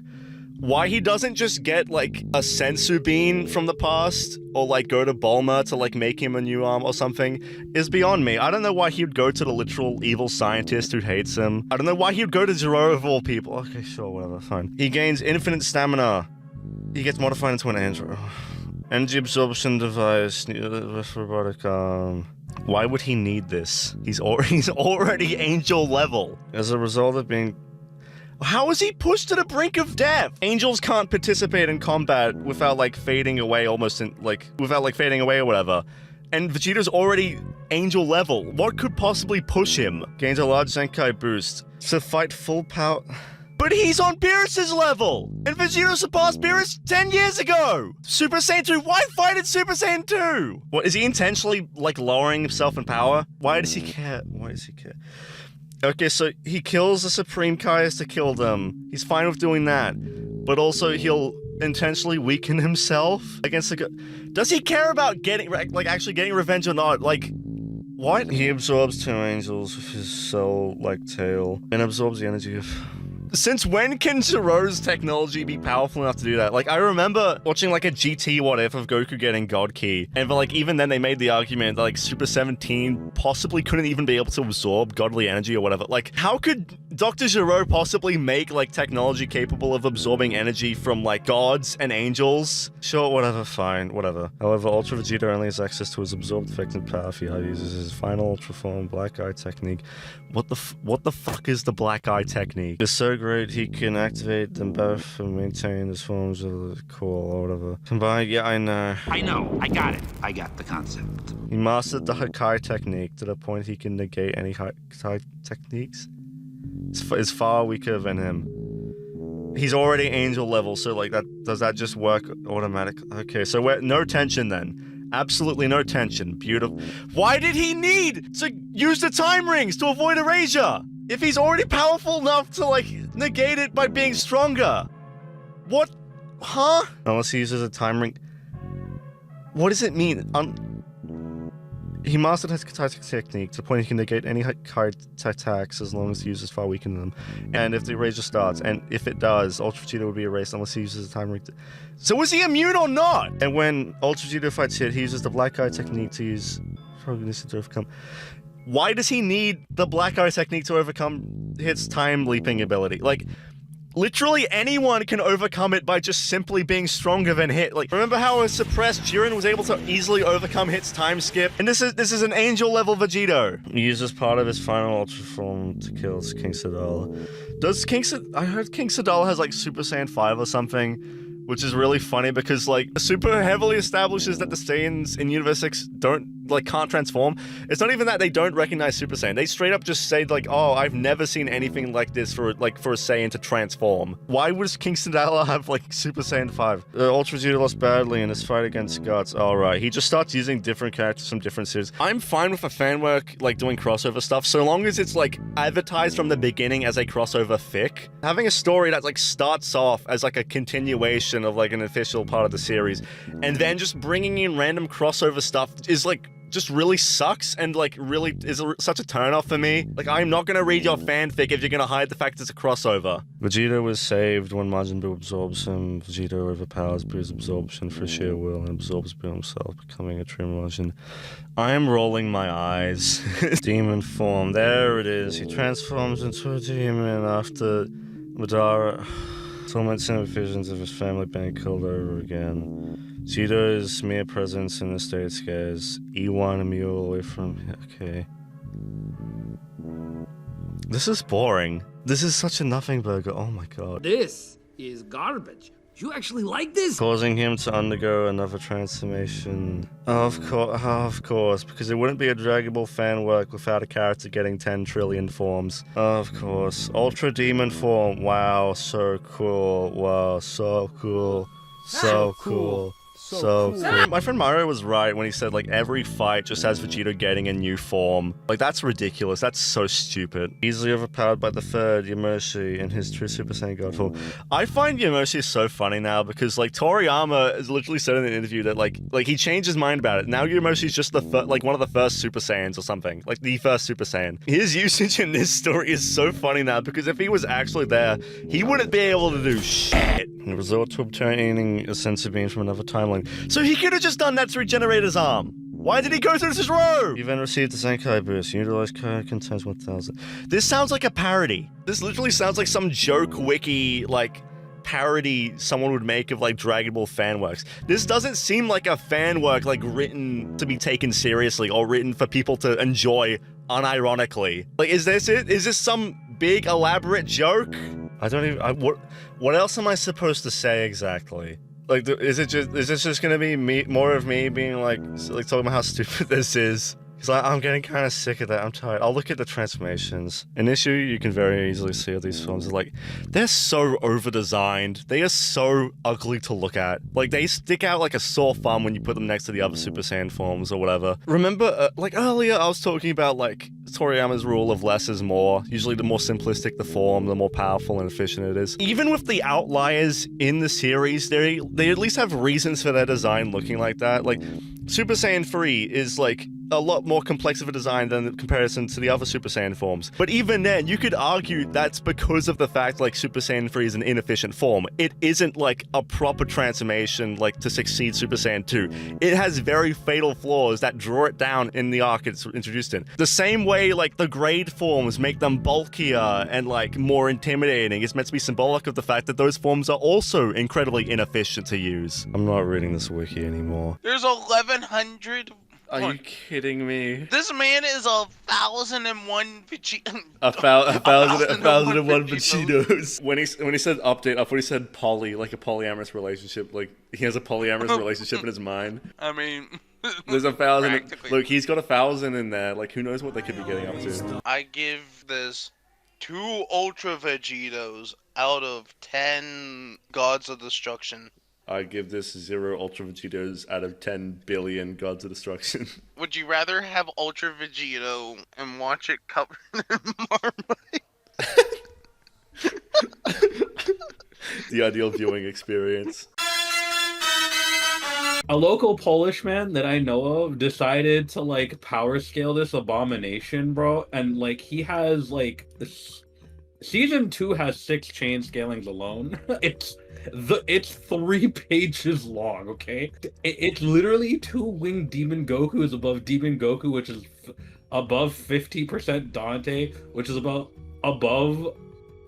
Why he doesn't just get, like, a sensu bean from the past, or, like, go to Bulma to, like, make him a new arm or something, is beyond me. I don't know why he would go to the literal evil scientist who hates him. I don't know why he would go to Zero of all people. Okay, sure, whatever, fine. He gains infinite stamina. He gets modified into an android. Energy absorption device, with robotic arm. Why would he need this? He's already angel level. As a result of being... How is he pushed to the brink of death? Angels can't participate in combat without, like, fading away almost without, like, fading away or whatever. And Vegeta's already angel level. What could possibly push him? Gains a large Zenkai boost. To fight full power... But he's on Beerus's level! And Vegeta surpassed Beerus 10 years ago! Super Saiyan 2, why fight in Super Saiyan 2? What, is he intentionally, like, lowering himself in power? Why does he care? Why does he care? Okay, so he kills the Supreme Kai's to kill them. He's fine with doing that. But also, he'll intentionally weaken himself against the... Does he care about getting, like, actually getting revenge or not? Like, what? He absorbs 2 angels with his cell-like tail and absorbs the energy of... Since when can Zero's technology be powerful enough to do that? Like, I remember watching, like, a GT What If of Goku getting God Key, and, like, even then they made the argument that, like, Super 17 possibly couldn't even be able to absorb godly energy or whatever. Like, how could Dr. Zero possibly make, like, technology capable of absorbing energy from, like, gods and angels? Sure, whatever, fine, whatever. However, Ultra Vegeta only has access to his absorbed effective power if he uses his final Ultra Form Black Eye technique. What the fuck is the Black Eye technique? It's so great he can activate them both and maintain his forms of the core or whatever. Combined, yeah, I know. I got it. I got the concept. He mastered the Hakai technique to the point he can negate any Hakai techniques. It's far weaker than him. He's already angel level, so like does that just work automatically? Okay, so no tension then. Absolutely no tension. Beautiful. Why did he need to use the time rings to avoid erasure? If he's already powerful enough to, like, negate it by being stronger. What? Huh? Unless he uses a time ring. What does it mean? He mastered his Katai technique to the point he can negate any Kai attacks as long as he uses far weaken them. And if the erasure starts, and if it does, Ultra Vegeta would be erased unless he uses a time ring. So is he immune or not? And when Ultra Vegeta fights Hit, he uses the Black Eye technique to use to overcome. Why does he need the Black Eye technique to overcome Hit's time leaping ability? Like, literally anyone can overcome it by just simply being stronger than Hit. Like, remember how a suppressed Jiren was able to easily overcome Hit's time skip? And this is an angel level Vegito. He uses part of his final Ultra Form to kill King Sadala. I heard King Sadala has like Super Saiyan 5 or something. which is really funny because like super heavily establishes that the Saiyans in Universe 6 can't transform. It's not even that they don't recognize Super Saiyan. They straight up just say like, oh, I've never seen anything like this for a Saiyan to transform. Why would Kingston Dala have like Super Saiyan 5? Ultra Vegeta lost badly in his fight against Guts. Alright, he just starts using different characters from different series. I'm fine with a fan work like doing crossover stuff so long as it's like advertised from the beginning as a crossover fic. Having a story that like starts off as like a continuation of like an official part of the series and then just bringing in random crossover stuff is like just really sucks and like really is such a turn-off for me. Like, I'm not gonna read your fanfic if you're gonna hide the fact it's a crossover. Vegeta was saved when Majin Buu absorbs him. Vegeta overpowers Buu's absorption for sheer will and absorbs Buu himself, becoming a true Majin. I am rolling my eyes. Demon form, there it is. He transforms into a demon after Madara torments him with visions of his family being killed over again. Vegeto's mere presence in the state scares E1 and Mew away from... Okay. This is boring. This is such a nothing burger. Oh my god. This is garbage. You actually like this? Causing him to undergo another transformation. Of course, because it wouldn't be a Dragon Ball fan work without a character getting 10 trillion forms. Of course. Ultra Demon form. Wow, so cool. Wow, so cool. So cool. So cool. My friend Mario was right when he said like every fight just has Vegito getting a new form. Like that's ridiculous. That's so stupid. Easily overpowered by the third Yamoshi in his true Super Saiyan God form. I find Yamoshi so funny now because like Toriyama has literally said in an interview that like he changed his mind about it. Now Yamoshi's just the one of the first Super Saiyans or something. Like the first Super Saiyan. His usage in this story is so funny now because if he was actually there, he wouldn't be able to do shit. And resort to obtaining a sensu beam from another timeline. So he could have just done that to regenerate his arm. Why did he go through this row? You then received the Zenkai boost. Utilize Kai contains 1000. This sounds like a parody. This literally sounds like some joke wiki, like, parody someone would make of, like, Dragon Ball fan works. This doesn't seem like a fan work, like, written to be taken seriously or written for people to enjoy unironically. Like, is this it? Is this some big, elaborate joke? I don't even... What else am I supposed to say exactly? Like, is this just gonna be more of me being like talking about how stupid this is? Because I'm getting kind of sick of that. I'm tired. I'll look at the transformations. An issue you can very easily see of these films is like, they're so over-designed. They are so ugly to look at. Like, they stick out like a sore thumb when you put them next to the other Super Saiyan forms or whatever. Remember, like earlier I was talking about like Toriyama's rule of less is more. Usually the more simplistic the form, the more powerful and efficient it is. Even with the outliers in the series, they at least have reasons for their design looking like that. Like, Super Saiyan 3 is like a lot more complex of a design than in comparison to the other Super Saiyan forms. But even then, you could argue that's because of the fact like Super Saiyan 3 is an inefficient form. It isn't like a proper transformation like to succeed Super Saiyan 2. It has very fatal flaws that draw it down in the arc it's introduced in. The same way like the grade forms make them bulkier and like more intimidating is meant to be symbolic of the fact that those forms are also incredibly inefficient to use. I'm not reading this wiki anymore. There's 1100. Are you kidding me? This man is 1,001 Vegeta. 1,001 Vegitos. When he said update, I thought he said poly, like a polyamorous relationship. Like he has a polyamorous relationship in his mind. I mean, there's 1,000. Look, he's got 1,000 in there. Like who knows what they could be getting up to? I give this 2 Ultra Vegitos out of 10 Gods of Destruction. I give this 0 Ultra Vegitos out of 10 billion Gods of Destruction. Would you rather have Ultra Vegito and watch it covered in Marmite? The ideal viewing experience. A local Polish man that I know of decided to like power scale this abomination, bro, and like he has like season 2 has 6 chain scalings alone. It's 3 pages long, okay? It's literally 2 winged Demon Gokus above Demon Goku, which is above 50% Dante, which is above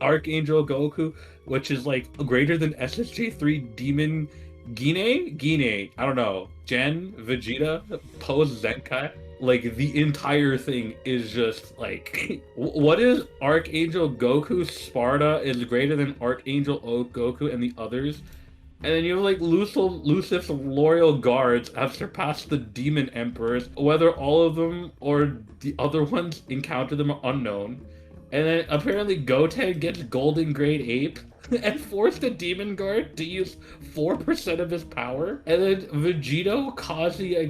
Archangel Goku, which is like greater than SSJ3 Demon Gine? I don't know. Gen, Vegeta, post Zenkai. Like, the entire thing is just, like... What is Archangel Goku? Sparta is greater than Archangel Goku and the others. And then you have like Lucif's loyal guards have surpassed the demon emperors. Whether all of them or the other ones encounter them are unknown. And then apparently Goten gets Golden Grade Ape and forced the demon guard to use 4% of his power. And then Vegito Kazuya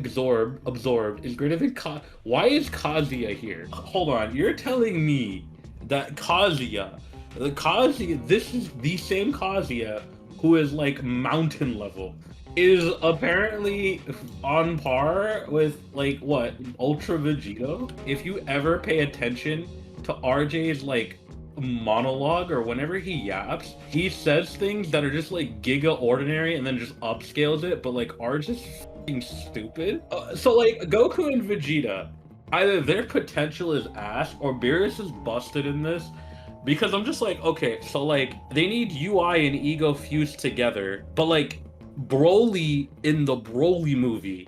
absorbed is greater than Why is Kazuya here? Hold on, you're telling me that Kazuya, this is the same Kazuya who is like mountain level, is apparently on par with like what, Ultra Vegito? If you ever pay attention to RJ's like monologue or whenever he yaps, he says things that are just like giga ordinary and then just upscales it, but like are just f***ing stupid. So like Goku and Vegeta, either their potential is ass or Beerus is busted in this. Because I'm just like, okay, so like they need UI and ego fused together, but like Broly in the Broly movie,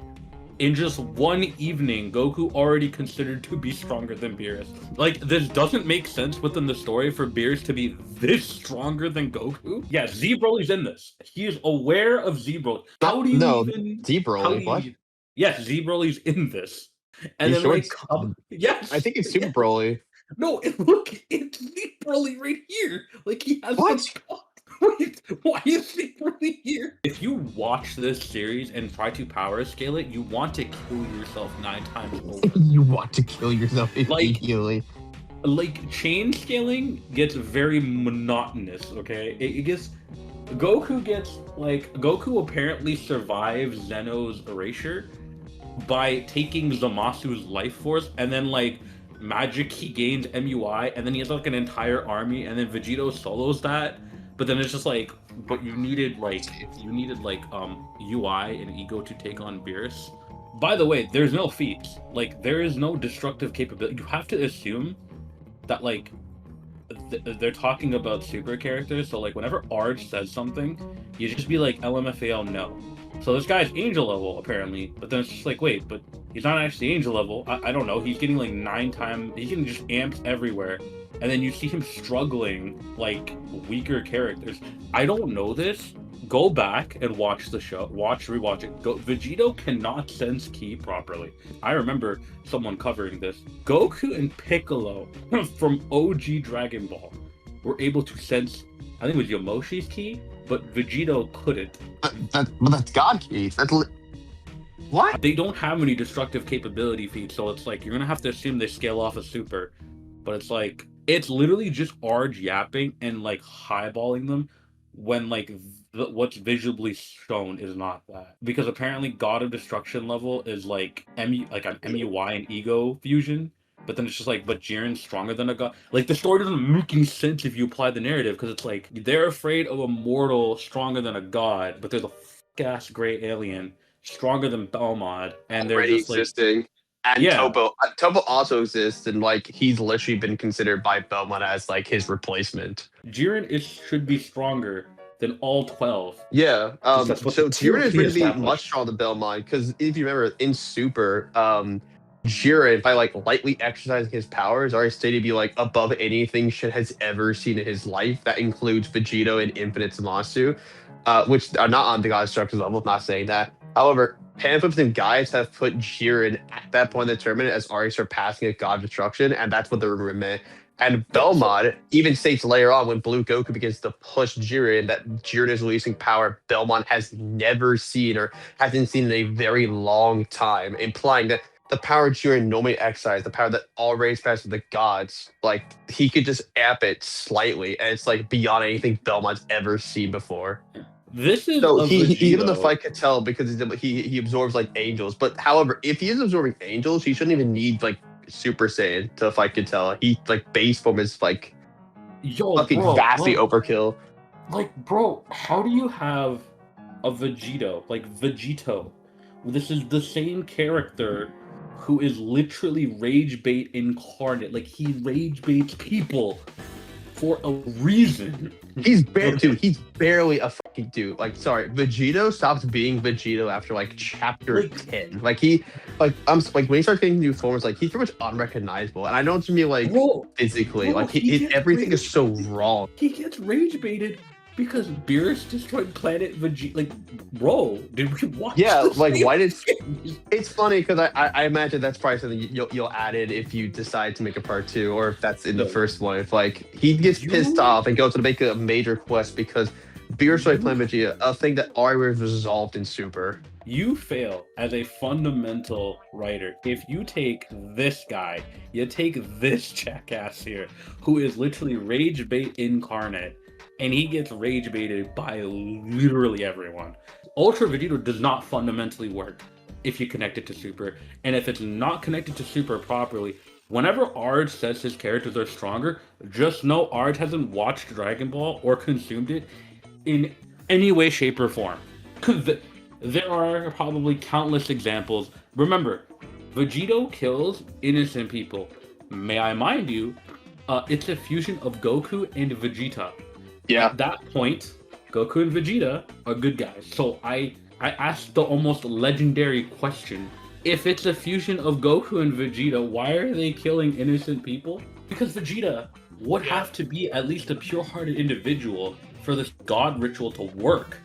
in just one evening, Goku already considered to be stronger than Beerus. Like, this doesn't make sense within the story for Beerus to be this stronger than Goku. Yeah, Z Broly's in this. He is aware of Z Broly. How do you even... Z Broly, what? Yes, Z Broly's in this. And then like... Yes! I think it's Super Broly. No, look, it's Z Broly right here. Like, he has... What? Wait, why is Z Broly here? If you watch this series and try to power scale it, you want to kill yourself 9 times over. You want to kill yourself immediately. Like, chain scaling gets very monotonous, okay? It gets... Goku apparently survives Zeno's erasure by taking Zamasu's life force, and then, like, magic he gains MUI, and then he has, like, an entire army, and then Vegito solos that, but then it's just, like, but you needed UI and Ego to take on Beerus. By the way, there's no feats. Like, there is no destructive capability. You have to assume that, like, they're talking about super characters, so like whenever Arj says something, you just be like LMFAO no. So this guy's angel level apparently, but then it's just like, wait, but he's not actually angel level. I don't know, he's getting like 9 times, he's getting just amps everywhere. And then you see him struggling like weaker characters. I don't know this. Go back and watch the show. Rewatch it. Vegito cannot sense ki properly. I remember someone covering this. Goku and Piccolo from OG Dragon Ball were able to sense, I think it was Yamoshi's ki, but Vegito couldn't. But that's God ki. What? They don't have any destructive capability feats, so it's like you're gonna have to assume they scale off a super. But it's like, it's literally just Arj yapping and like highballing them when like what's visibly shown is not that. Because apparently God of Destruction level is like an MUI and Ego fusion, but then it's just like, but Jiren's stronger than a god. Like, the story doesn't make any sense if you apply the narrative, because it's like they're afraid of a mortal stronger than a god, but there's a f***ass gray alien stronger than Belmod, and they're already just like existing. And yeah. Topo also exists, and like he's literally been considered by Belmont as like his replacement. Jiren should be stronger than all 12. Yeah. So Jiren is going to be much stronger than Belmont, because if you remember in Super, Jiren, by like lightly exercising his powers, are stated to be like above anything Shin has ever seen in his life. That includes Vegito and Infinite Zamasu, which are not on the God Destruction level. I'm not saying that. However, Panflips and Guides have put Jiren at that point in the tournament as already surpassing a God Destruction, and that's what the rumor meant. And Belmont even states later on when Blue Goku begins to push Jiren that Jiren is releasing power Belmont has never seen or hasn't seen in a very long time, implying that the power Jiren normally exercises, the power that already passes the gods, like he could just amp it slightly, and it's like beyond anything Belmont's ever seen before. This is so he even the fight could tell because he absorbs like angels. But however, if he is absorbing angels, he shouldn't even need like Super Saiyan to fight Cattell. He like base form is like vastly overkill. Like, bro, how do you have a Vegito? This is the same character who is literally rage bait incarnate. Like, he rage baits people for a reason. He's barely a fucking dude. Like, sorry, Vegito stops being Vegito after like chapter 10. Like when he starts getting new forms, like he's pretty much unrecognizable. And I know it's gonna be like physically, like everything is so wrong. He gets rage baited Because Beerus destroyed Planet Vegeta. Like, bro, did we watch? Yeah, this like thing? why did? It's funny because I imagine that's probably something you'll add it if you decide to make a part 2, or if that's in the first one. If like he gets pissed off and goes to make a major quest because Beerus destroyed Planet Vegeta, a thing that already was resolved in Super. You fail as a fundamental writer if you take this guy, you take this jackass here, who is literally rage bait incarnate, and he gets rage baited by literally everyone. Ultra Vegito does not fundamentally work if you connect it to Super, and if it's not connected to Super properly, whenever Arj says his characters are stronger, just know Arj hasn't watched Dragon Ball or consumed it in any way, shape, or form. There are probably countless examples. Remember, Vegito kills innocent people. May I mind you, it's a fusion of Goku and Vegeta. Yeah. At that point, Goku and Vegeta are good guys. So I asked the almost legendary question. If it's a fusion of Goku and Vegeta, why are they killing innocent people? Because Vegeta would have to be at least a pure-hearted individual for this god ritual to work.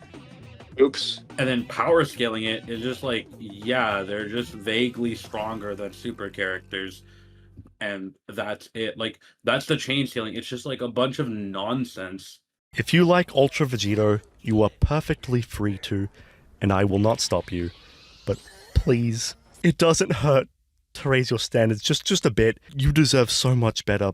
Oops. And then power scaling it is just like, yeah, they're just vaguely stronger than super characters. And that's it. Like, that's the chain scaling. It's just like a bunch of nonsense. If you like Ultra Vegito, you are perfectly free to, and I will not stop you. But please, it doesn't hurt to raise your standards just a bit. You deserve so much better.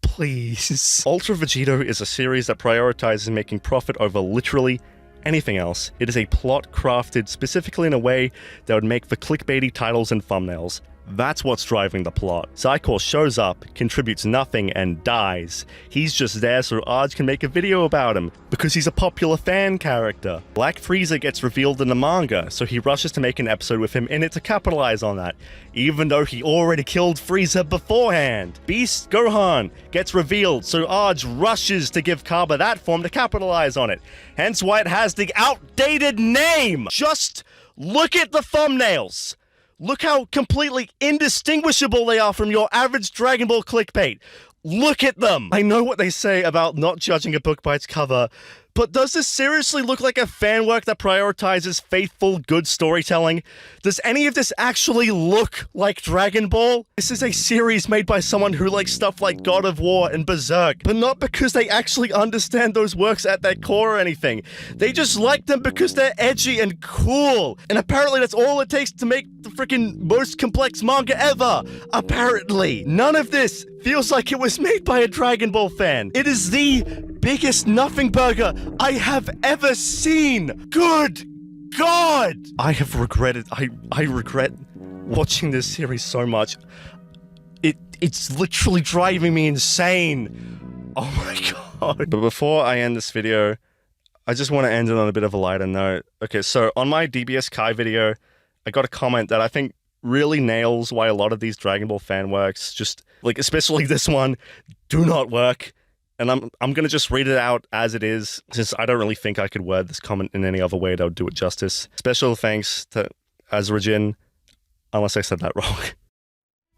Please. Ultra Vegito is a series that prioritizes making profit over literally anything else. It is a plot crafted specifically in a way that would make for clickbaity titles and thumbnails. That's what's driving the plot. Psychor shows up, contributes nothing, and dies. He's just there so Arj can make a video about him, because he's a popular fan character. Black Frieza gets revealed in the manga, so he rushes to make an episode with him in it to capitalize on that, even though he already killed Frieza beforehand. Beast Gohan gets revealed, so Arj rushes to give Kaba that form to capitalize on it. Hence why it has the outdated name! Just look at the thumbnails! Look how completely indistinguishable they are from your average Dragon Ball clickbait. Look at them! I know what they say about not judging a book by its cover, but does this seriously look like a fan work that prioritizes faithful, good storytelling? Does any of this actually look like Dragon Ball? This is a series made by someone who likes stuff like God of War and Berserk, but not because they actually understand those works at their core or anything. They just like them because they're edgy and cool, and apparently that's all it takes to make the freaking most complex manga ever. Apparently. None of this feels like it was made by a Dragon Ball fan. It is the biggest nothing burger I have ever seen. Good God! I have regretted, I regret watching this series so much. It's literally driving me insane. Oh my God. But before I end this video, I just want to end it on a bit of a lighter note. Okay, so on my DBS Kai video, I got a comment that I think really nails why a lot of these Dragon Ball fan works, just like especially this one, do not work. And I'm gonna just read it out as it is, since I don't really think I could word this comment in any other way that would do it justice. Special thanks to Azrajin, unless I said that wrong.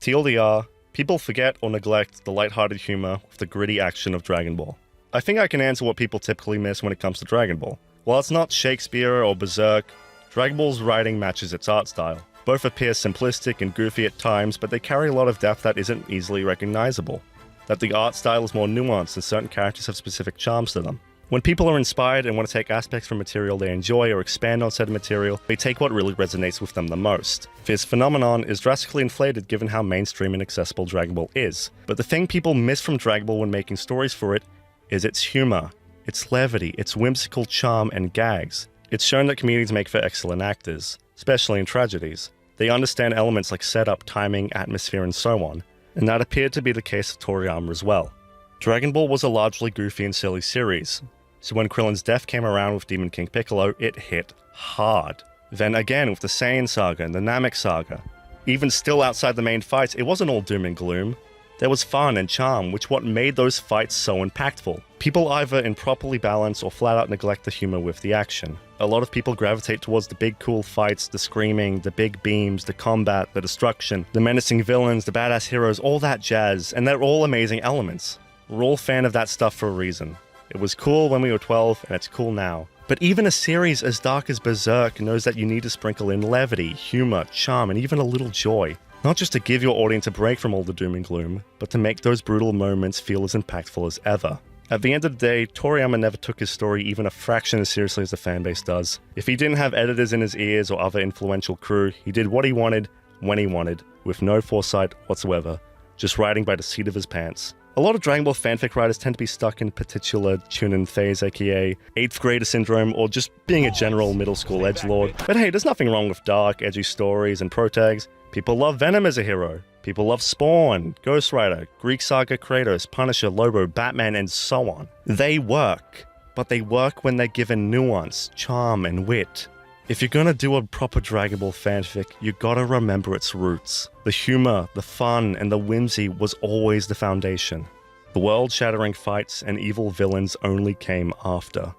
TLDR, people forget or neglect the lighthearted humor with the gritty action of Dragon Ball. I think I can answer what people typically miss when it comes to Dragon Ball. While it's not Shakespeare or Berserk, Dragon Ball's writing matches its art style. Both appear simplistic and goofy at times, but they carry a lot of depth that isn't easily recognizable. That the art style is more nuanced and certain characters have specific charms to them. When people are inspired and want to take aspects from material they enjoy or expand on said material, they take what really resonates with them the most. This phenomenon is drastically inflated given how mainstream and accessible Dragon Ball is. But the thing people miss from Dragon Ball when making stories for it is its humor, its levity, its whimsical charm and gags. It's shown that comedians make for excellent actors, especially in tragedies. They understand elements like setup, timing, atmosphere, and so on. And that appeared to be the case of Toriyama as well. Dragon Ball was a largely goofy and silly series, so when Krillin's death came around with Demon King Piccolo, it hit hard. Then again with the Saiyan Saga and the Namek Saga. Even still outside the main fights, it wasn't all doom and gloom. There was fun and charm, which what made those fights so impactful. People either improperly balance or flat out neglect the humor with the action. A lot of people gravitate towards the big cool fights, the screaming, the big beams, the combat, the destruction, the menacing villains, the badass heroes, all that jazz, and they're all amazing elements. We're all fan of that stuff for a reason. It was cool when we were 12, and it's cool now. But even a series as dark as Berserk knows that you need to sprinkle in levity, humor, charm, and even a little joy. Not just to give your audience a break from all the doom and gloom, but to make those brutal moments feel as impactful as ever. At the end of the day, Toriyama never took his story even a fraction as seriously as the fanbase does. If he didn't have editors in his ears or other influential crew, he did what he wanted, when he wanted, with no foresight whatsoever, just writing by the seat of his pants. A lot of Dragon Ball fanfic writers tend to be stuck in particular Chunin phase, aka 8th grader syndrome, or just being a general middle school edgelord. But hey, there's nothing wrong with dark, edgy stories and protags. People love Venom as a hero. People love Spawn, Ghost Rider, Greek Saga Kratos, Punisher, Lobo, Batman, and so on. They work, but they work when they're given nuance, charm, and wit. If you're gonna do a proper Dragon Ball fanfic, you gotta remember its roots. The humor, the fun, and the whimsy was always the foundation. The world-shattering fights and evil villains only came after.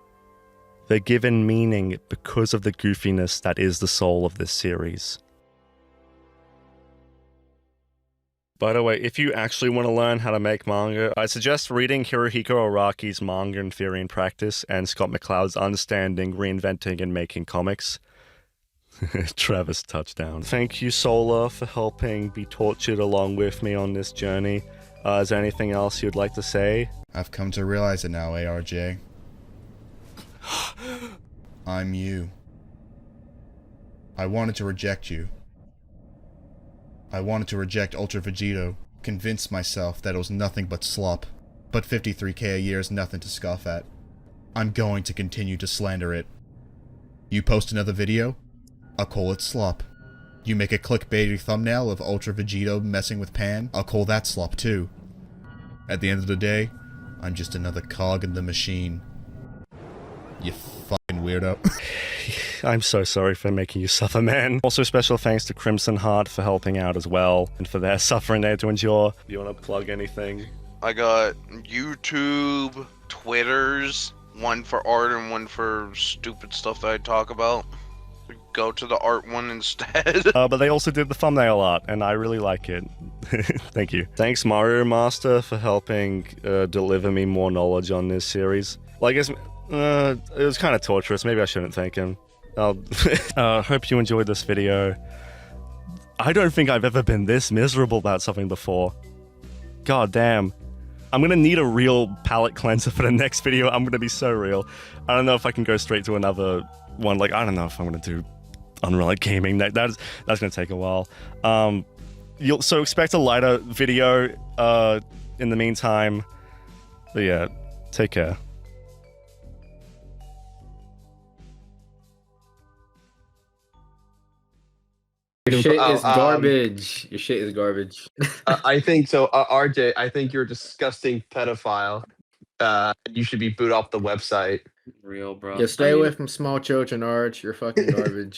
They're given meaning because of the goofiness that is the soul of this series. By the way, if you actually want to learn how to make manga, I suggest reading Hirohiko Araki's Manga in Theory and Practice and Scott McCloud's Understanding, Reinventing, and Making Comics. Travis touchdown. Thank you, Sola, for helping be tortured along with me on this journey. Is there anything else you'd like to say? I've come to realize it now, ARJ. I'm you. I wanted to reject you. I wanted to reject Ultra Vegito, convince myself that it was nothing but slop. But 53k a year is nothing to scoff at. I'm going to continue to slander it. You post another video? I'll call it slop. You make a clickbaity thumbnail of Ultra Vegito messing with Pan? I'll call that slop too. At the end of the day, I'm just another cog in the machine. You fucking weirdo. I'm so sorry for making you suffer, man. Also, special thanks to Crimson Heart for helping out as well, and for their suffering they had to endure. You want to plug anything? I got YouTube, Twitters, one for art and one for stupid stuff that I talk about. Go to the art one instead. But they also did the thumbnail art, and I really like it. Thank you. Thanks, Mario Master, for helping deliver me more knowledge on this series. Well, I guess it was kind of torturous. Maybe I shouldn't thank him. Hope you enjoyed this video. I don't think I've ever been this miserable about something before. God damn. I'm gonna need a real palate cleanser for the next video. I'm gonna be so real. I don't know if I can go straight to another one. Like, I don't know if I'm gonna do Unreal Gaming. That's gonna take a while. So expect a lighter video in the meantime. But yeah, take care. Your shit is garbage. Your shit is garbage. I think so. RJ, I think you're a disgusting pedophile. You should be booted off the website. Real, bro. Yeah, stay away from small children, Arch. You're fucking garbage.